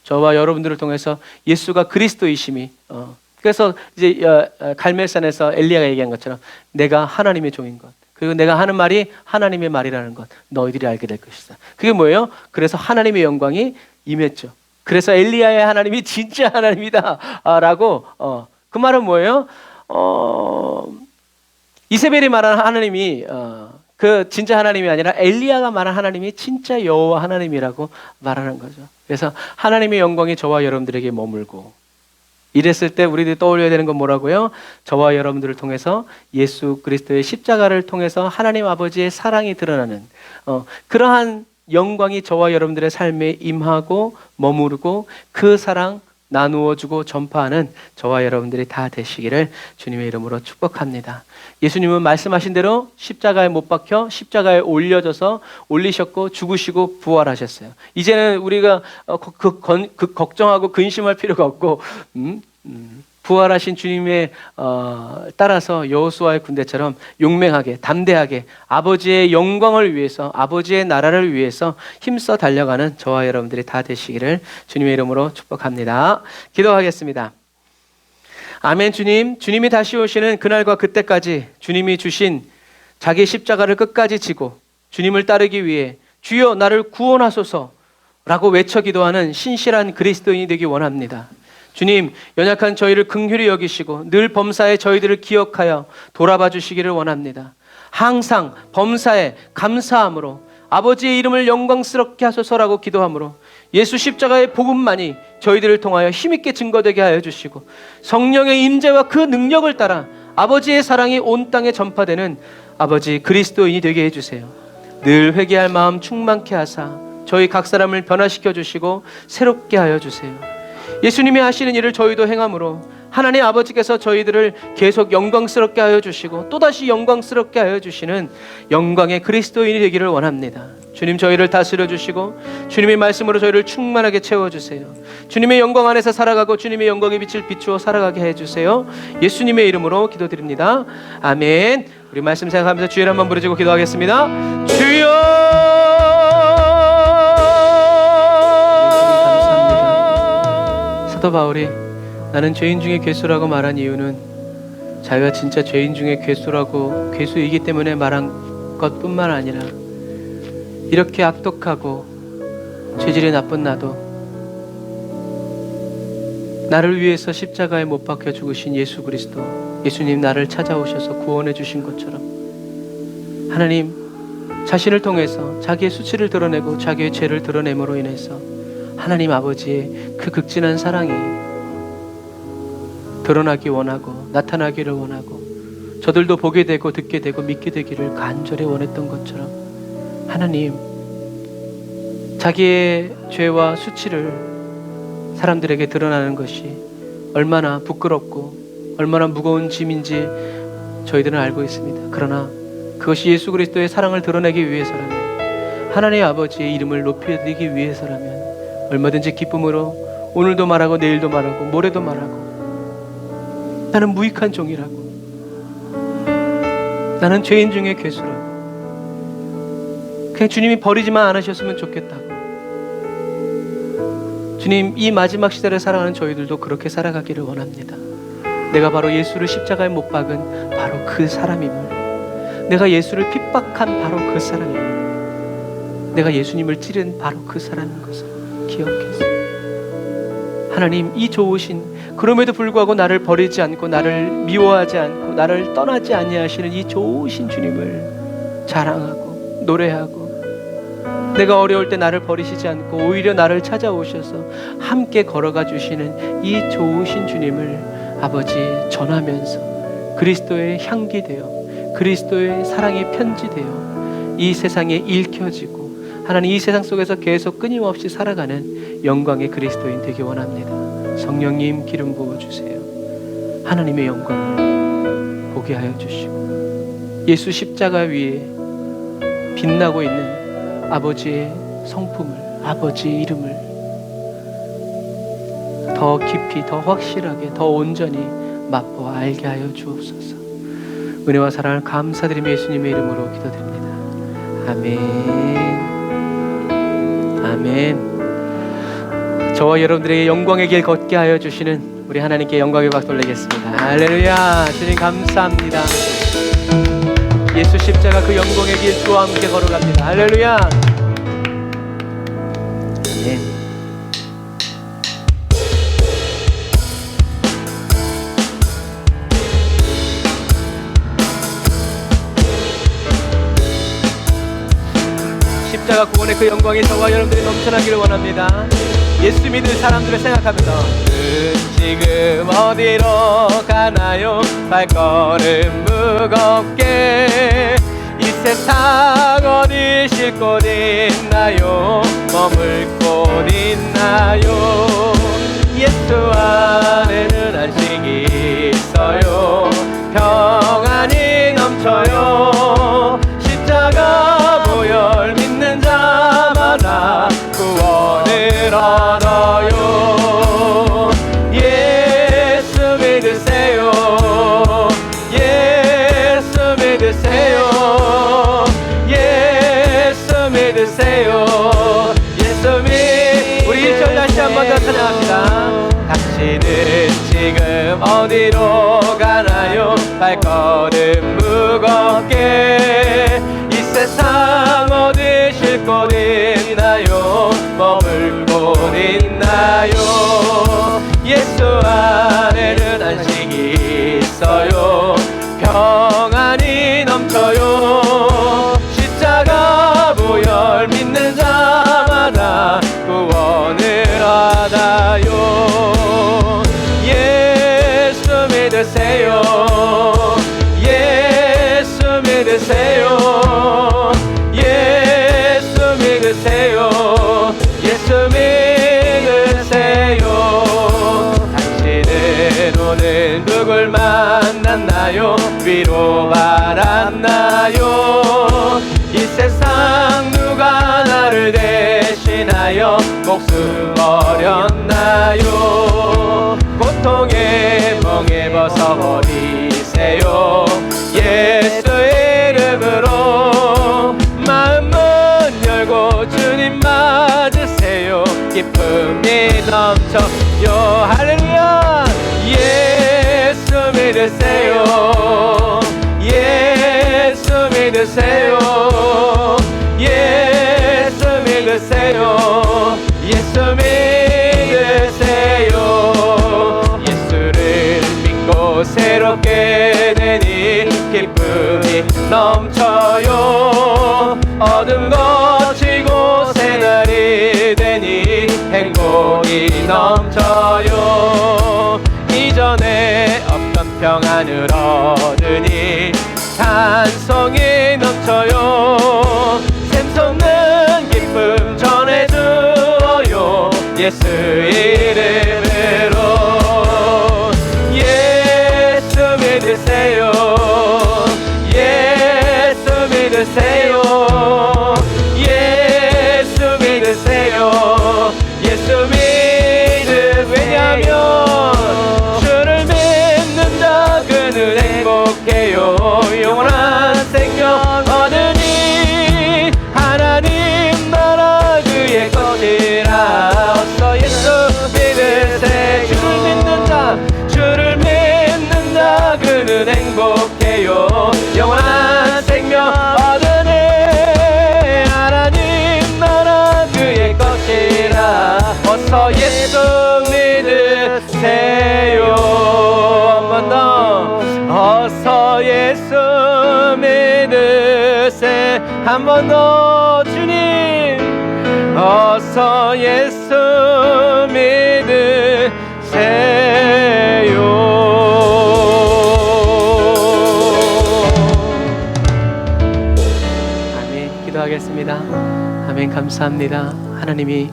S1: 저와 여러분들을 통해서 예수가 그리스도이심이 그래서 이제 갈멜산에서 엘리야가 얘기한 것처럼 내가 하나님의 종인 것, 그리고 내가 하는 말이 하나님의 말이라는 것 너희들이 알게 될 것이다. 그게 뭐예요? 그래서 하나님의 영광이 임했죠. 그래서 엘리야의 하나님이 진짜 하나님이다 라고 그 말은 뭐예요? 이세벨이 말한 하나님이 그 진짜 하나님이 아니라 엘리야가 말한 하나님이 진짜 여호와 하나님이라고 말하는 거죠. 그래서 하나님의 영광이 저와 여러분들에게 머물고 이랬을 때 우리들이 떠올려야 되는 건 뭐라고요? 저와 여러분들을 통해서 예수 그리스도의 십자가를 통해서 하나님 아버지의 사랑이 드러나는 그러한 영광이 저와 여러분들의 삶에 임하고 머무르고 그 사랑 나누어주고 전파하는 저와 여러분들이 다 되시기를 주님의 이름으로 축복합니다. 예수님은 말씀하신 대로 십자가에 못 박혀 십자가에 올리셨고 죽으시고 부활하셨어요. 이제는 우리가 걱정하고 근심할 필요가 없고 부활하신 주님의 따라서 여호수아의 군대처럼 용맹하게 담대하게 아버지의 영광을 위해서 아버지의 나라를 위해서 힘써 달려가는 저와 여러분들이 다 되시기를 주님의 이름으로 축복합니다. 기도하겠습니다. 아멘. 주님이 다시 오시는 그날과 그때까지 주님이 주신 자기 십자가를 끝까지 지고 주님을 따르기 위해 주여 나를 구원하소서라고 외쳐 기도하는 신실한 그리스도인이 되기 원합니다. 주님, 연약한 저희를 긍휼히 여기시고 늘 범사에 저희들을 기억하여 돌아봐 주시기를 원합니다. 항상 범사에 감사함으로 아버지의 이름을 영광스럽게 하소서라고 기도함으로 예수 십자가의 복음만이 저희들을 통하여 힘있게 증거되게 하여 주시고 성령의 임재와 그 능력을 따라 아버지의 사랑이 온 땅에 전파되는 아버지 그리스도인이 되게 해주세요. 늘 회개할 마음 충만케 하사 저희 각 사람을 변화시켜 주시고 새롭게 하여 주세요. 예수님이 하시는 일을 저희도 행함으로 하나님 아버지께서 저희들을 계속 영광스럽게 하여 주시고 또다시 영광스럽게 하여 주시는 영광의 그리스도인이 되기를 원합니다. 주님, 저희를 다스려 주시고 주님의 말씀으로 저희를 충만하게 채워주세요. 주님의 영광 안에서 살아가고 주님의 영광의 빛을 비추어 살아가게 해주세요. 예수님의 이름으로 기도드립니다. 아멘. 우리 말씀 생각하면서 주여 한번 부르짖고 기도하겠습니다. 주여, 사도 바울이 나는 죄인 중에 괴수라고 말한 이유는 자기가 진짜 죄인 중에 괴수이기 때문에 말한 것뿐만 아니라 이렇게 악독하고 죄질이 나쁜 나도 나를 위해서 십자가에 못 박혀 죽으신 예수 그리스도, 예수님 나를 찾아오셔서 구원해 주신 것처럼 하나님 자신을 통해서 자기의 수치를 드러내고 자기의 죄를 드러냄으로 인해서 하나님 아버지의 그 극진한 사랑이 드러나기 원하고 나타나기를 원하고 저들도 보게 되고 듣게 되고 믿게 되기를 간절히 원했던 것처럼 하나님 자기의 죄와 수치를 사람들에게 드러나는 것이 얼마나 부끄럽고 얼마나 무거운 짐인지 저희들은 알고 있습니다. 그러나 그것이 예수 그리스도의 사랑을 드러내기 위해서라면 하나님 아버지의 이름을 높여드리기 위해서라면 얼마든지 기쁨으로 오늘도 말하고 내일도 말하고 모레도 말하고 나는 무익한 종이라고, 나는 죄인 중에 괴수라고, 그냥 주님이 버리지만 않으셨으면 좋겠다고. 주님, 이 마지막 시대를 살아가는 저희들도 그렇게 살아가기를 원합니다. 내가 바로 예수를 십자가에 못 박은 바로 그 사람임을, 내가 예수를 핍박한 바로 그 사람임을 내가 예수님을 찌른 바로 그 사람인 것을 기억해서 하나님, 이 좋으신, 그럼에도 불구하고 나를 버리지 않고 나를 미워하지 않고 나를 떠나지 아니하시는 이 좋으신 주님을 자랑하고 노래하고, 내가 어려울 때 나를 버리시지 않고 오히려 나를 찾아오셔서 함께 걸어가 주시는 이 좋으신 주님을 아버지 전하면서 그리스도의 향기 되어, 그리스도의 사랑의 편지 되어 이 세상에 읽혀지고 하나님, 이 세상 속에서 계속 끊임없이 살아가는 영광의 그리스도인 되기 원합니다. 성령님, 기름 부어주세요. 하나님의 영광을 보게 하여 주시고 예수 십자가 위에 빛나고 있는 아버지의 성품을, 아버지의 이름을 더 깊이, 더 확실하게, 더 온전히 맛보아 알게 하여 주옵소서. 은혜와 사랑을 감사드리며 예수님의 이름으로 기도드립니다. 아멘. 아멘. 저와 여러분들에게 영광의 길 걷게 하여 주시는 우리 하나님께 영광의 박수 올리겠습니다. 할렐루야. 주님 감사합니다. 예수 십자가 그 영광의 길 주와 함께 걸어갑니다. 할렐루야. 아멘. 십자가 구원의 그 영광이 저와 여러분들이 넘쳐나기를 원합니다. 예수 믿는 사람들을 생각하면서 지금 어디로 가나요? 발걸음 무겁게 이 세상 어디 쉴 곳 있나요? 머물 곳 있나요? 예수 안에는 안식이 있어요. 평안이 넘쳐요. 십자가 보혈 믿는 자마다 구원을 얻어요. 예수 믿으세요. 예수 믿으세요. 예수 믿으세요. 예수 우리 1절 다시 한 번 더 찬양합니다. 당신은 지금 어디로 가나요? 발걸음 무겁게 이 세상 어디 쉴 곳 있나요? 머물 곳 있나요? 예수 안에는 안식이 있어요. 평안이 넘쳐요. 십자가 보혈 믿는 자마다 구원을 얻어요. 예수 믿으세요. 예수 믿으세요. 예수 믿으세요. 예수 믿으세요. 당신은 오늘 누굴 만났나요? 위로 받았나요? 이 세상 누가 나를 대신하여 목숨 버렸나요? 고통의 멍에 벗어버리세요. 예수 이름으로 마음문 열고 주님 맞으세요. 기쁨이 넘쳐요. 할렐루야. 예수 믿으세요. 예수 믿으세요. 예수 믿으세요. 예수 믿으세요. 예수를 믿고 새롭게 되니 기쁨이 넘쳐요. 어둠 거치고 새날이 되니 행복이 넘쳐요. 이전에 없던 평안을 얻으니 찬송이 넘쳐요. 샘솟는 기쁨 전해주어요. 예수 이름으로. 예수 믿으세요. 예수 믿으세요. 예수 믿으세요. 예수 왜냐하면 주를 믿는 자 그는 행복해요. 영원한 생명 얻으니 하나님 나라 그의 것이라. 어서 예수 믿으세. 주를 믿는 자 그는 행복해요. 영원한 생명 얻으니 하나님 한 번 더 주님 어서 예수 믿으세요. 아멘. 기도하겠습니다. 아멘. 감사합니다. 하나님이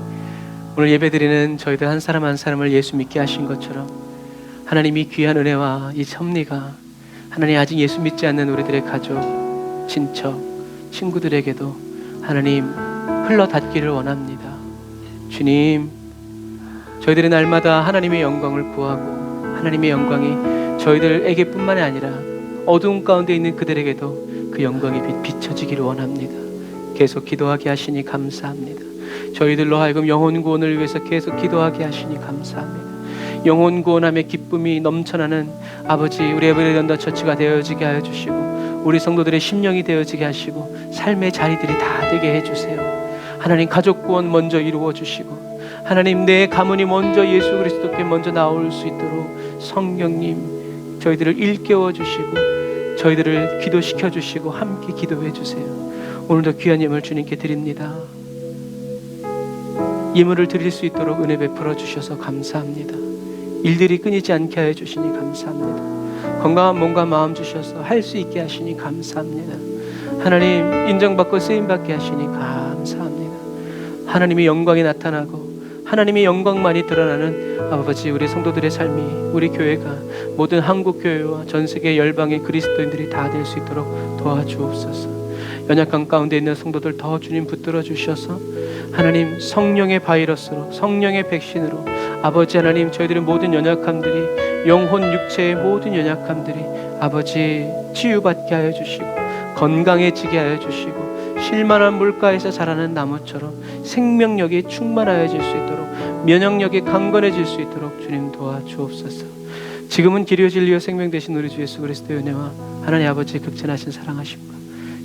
S1: 오늘 예배드리는 저희들 한 사람 한 사람을 예수 믿게 하신 것처럼 하나님이 귀한 은혜와 이 섭리가 하나님 아직 예수 믿지 않는 우리들의 가족, 친척, 친구들에게도 하나님 흘러닿기를 원합니다. 주님, 저희들이 날마다 하나님의 영광을 구하고 하나님의 영광이 저희들에게 뿐만이 아니라 어두운 가운데 있는 그들에게도 그 영광이 비춰지기를 원합니다. 계속 기도하게 하시니 감사합니다. 저희들로 하여금 영혼 구원을 위해서 계속 기도하게 하시니 감사합니다. 영혼 구원함의 기쁨이 넘쳐나는 아버지 우리 에브리 런던 처치가 되어지게 하여 주시고 우리 성도들의 심령이 되어지게 하시고 삶의 자리들이 다 되게 해주세요. 하나님 가족 구원 먼저 이루어 주시고 하나님 내 가문이 먼저 예수 그리스도께 먼저 나올 수 있도록 성령님 저희들을 일깨워 주시고 저희들을 기도시켜 주시고 함께 기도해 주세요. 오늘도 귀한 예물 주님께 드립니다. 예물을 드릴 수 있도록 은혜 베풀어 주셔서 감사합니다. 일들이 끊이지 않게 하여 주시니 감사합니다. 건강한 몸과 마음 주셔서 할 수 있게 하시니 감사합니다. 하나님 인정받고 쓰임받게 하시니 감사합니다. 하나님의 영광이 나타나고 하나님의 영광만이 드러나는 아버지 우리 성도들의 삶이 우리 교회가 모든 한국교회와 전세계 열방의 그리스도인들이 다 될 수 있도록 도와주옵소서. 연약한 가운데 있는 성도들 더 주님 붙들어 주셔서 하나님 성령의 바이러스로 성령의 백신으로 아버지 하나님 저희들의 모든 연약함들이 영혼 육체의 모든 연약함들이 아버지 치유받게 하여 주시고 건강해지게 하여 주시고 실만한 물가에서 자라는 나무처럼 생명력이 충만하여질 수 있도록 면역력이 강건해질 수 있도록 주님 도와주옵소서. 지금은 길이요 진리요 생명 되신 우리 주 예수 그리스도의 은혜와 하나님 아버지의 극진하신 사랑하심과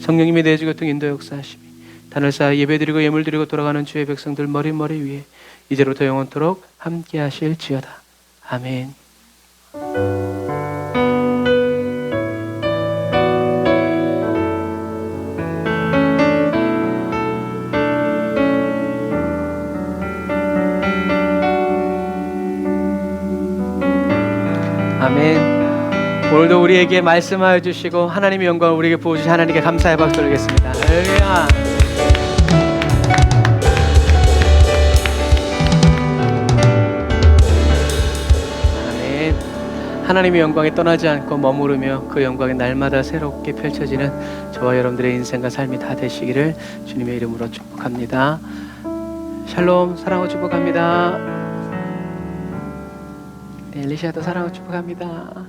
S1: 성령님의 내주 교통 인도 역사하심이 단을 쌓아 예배드리고 예물드리고 돌아가는 주의 백성들 머리 위에 이제로부터 영원토록 함께 하실지어다. 아멘. 아멘. 오늘도 우리에게 말씀하여 주시고 하나님의 영광을 우리에게 부어주신 하나님께 감사의 박수 드리겠습니다. 할렐루야. 아멘. 하나님의 영광이 떠나지 않고 머무르며 그 영광이 날마다 새롭게 펼쳐지는 저와 여러분들의 인생과 삶이 다 되시기를 주님의 이름으로 축복합니다. 샬롬. 사랑하고 축복합니다. 네, 엘리샤도 사랑하고 축복합니다.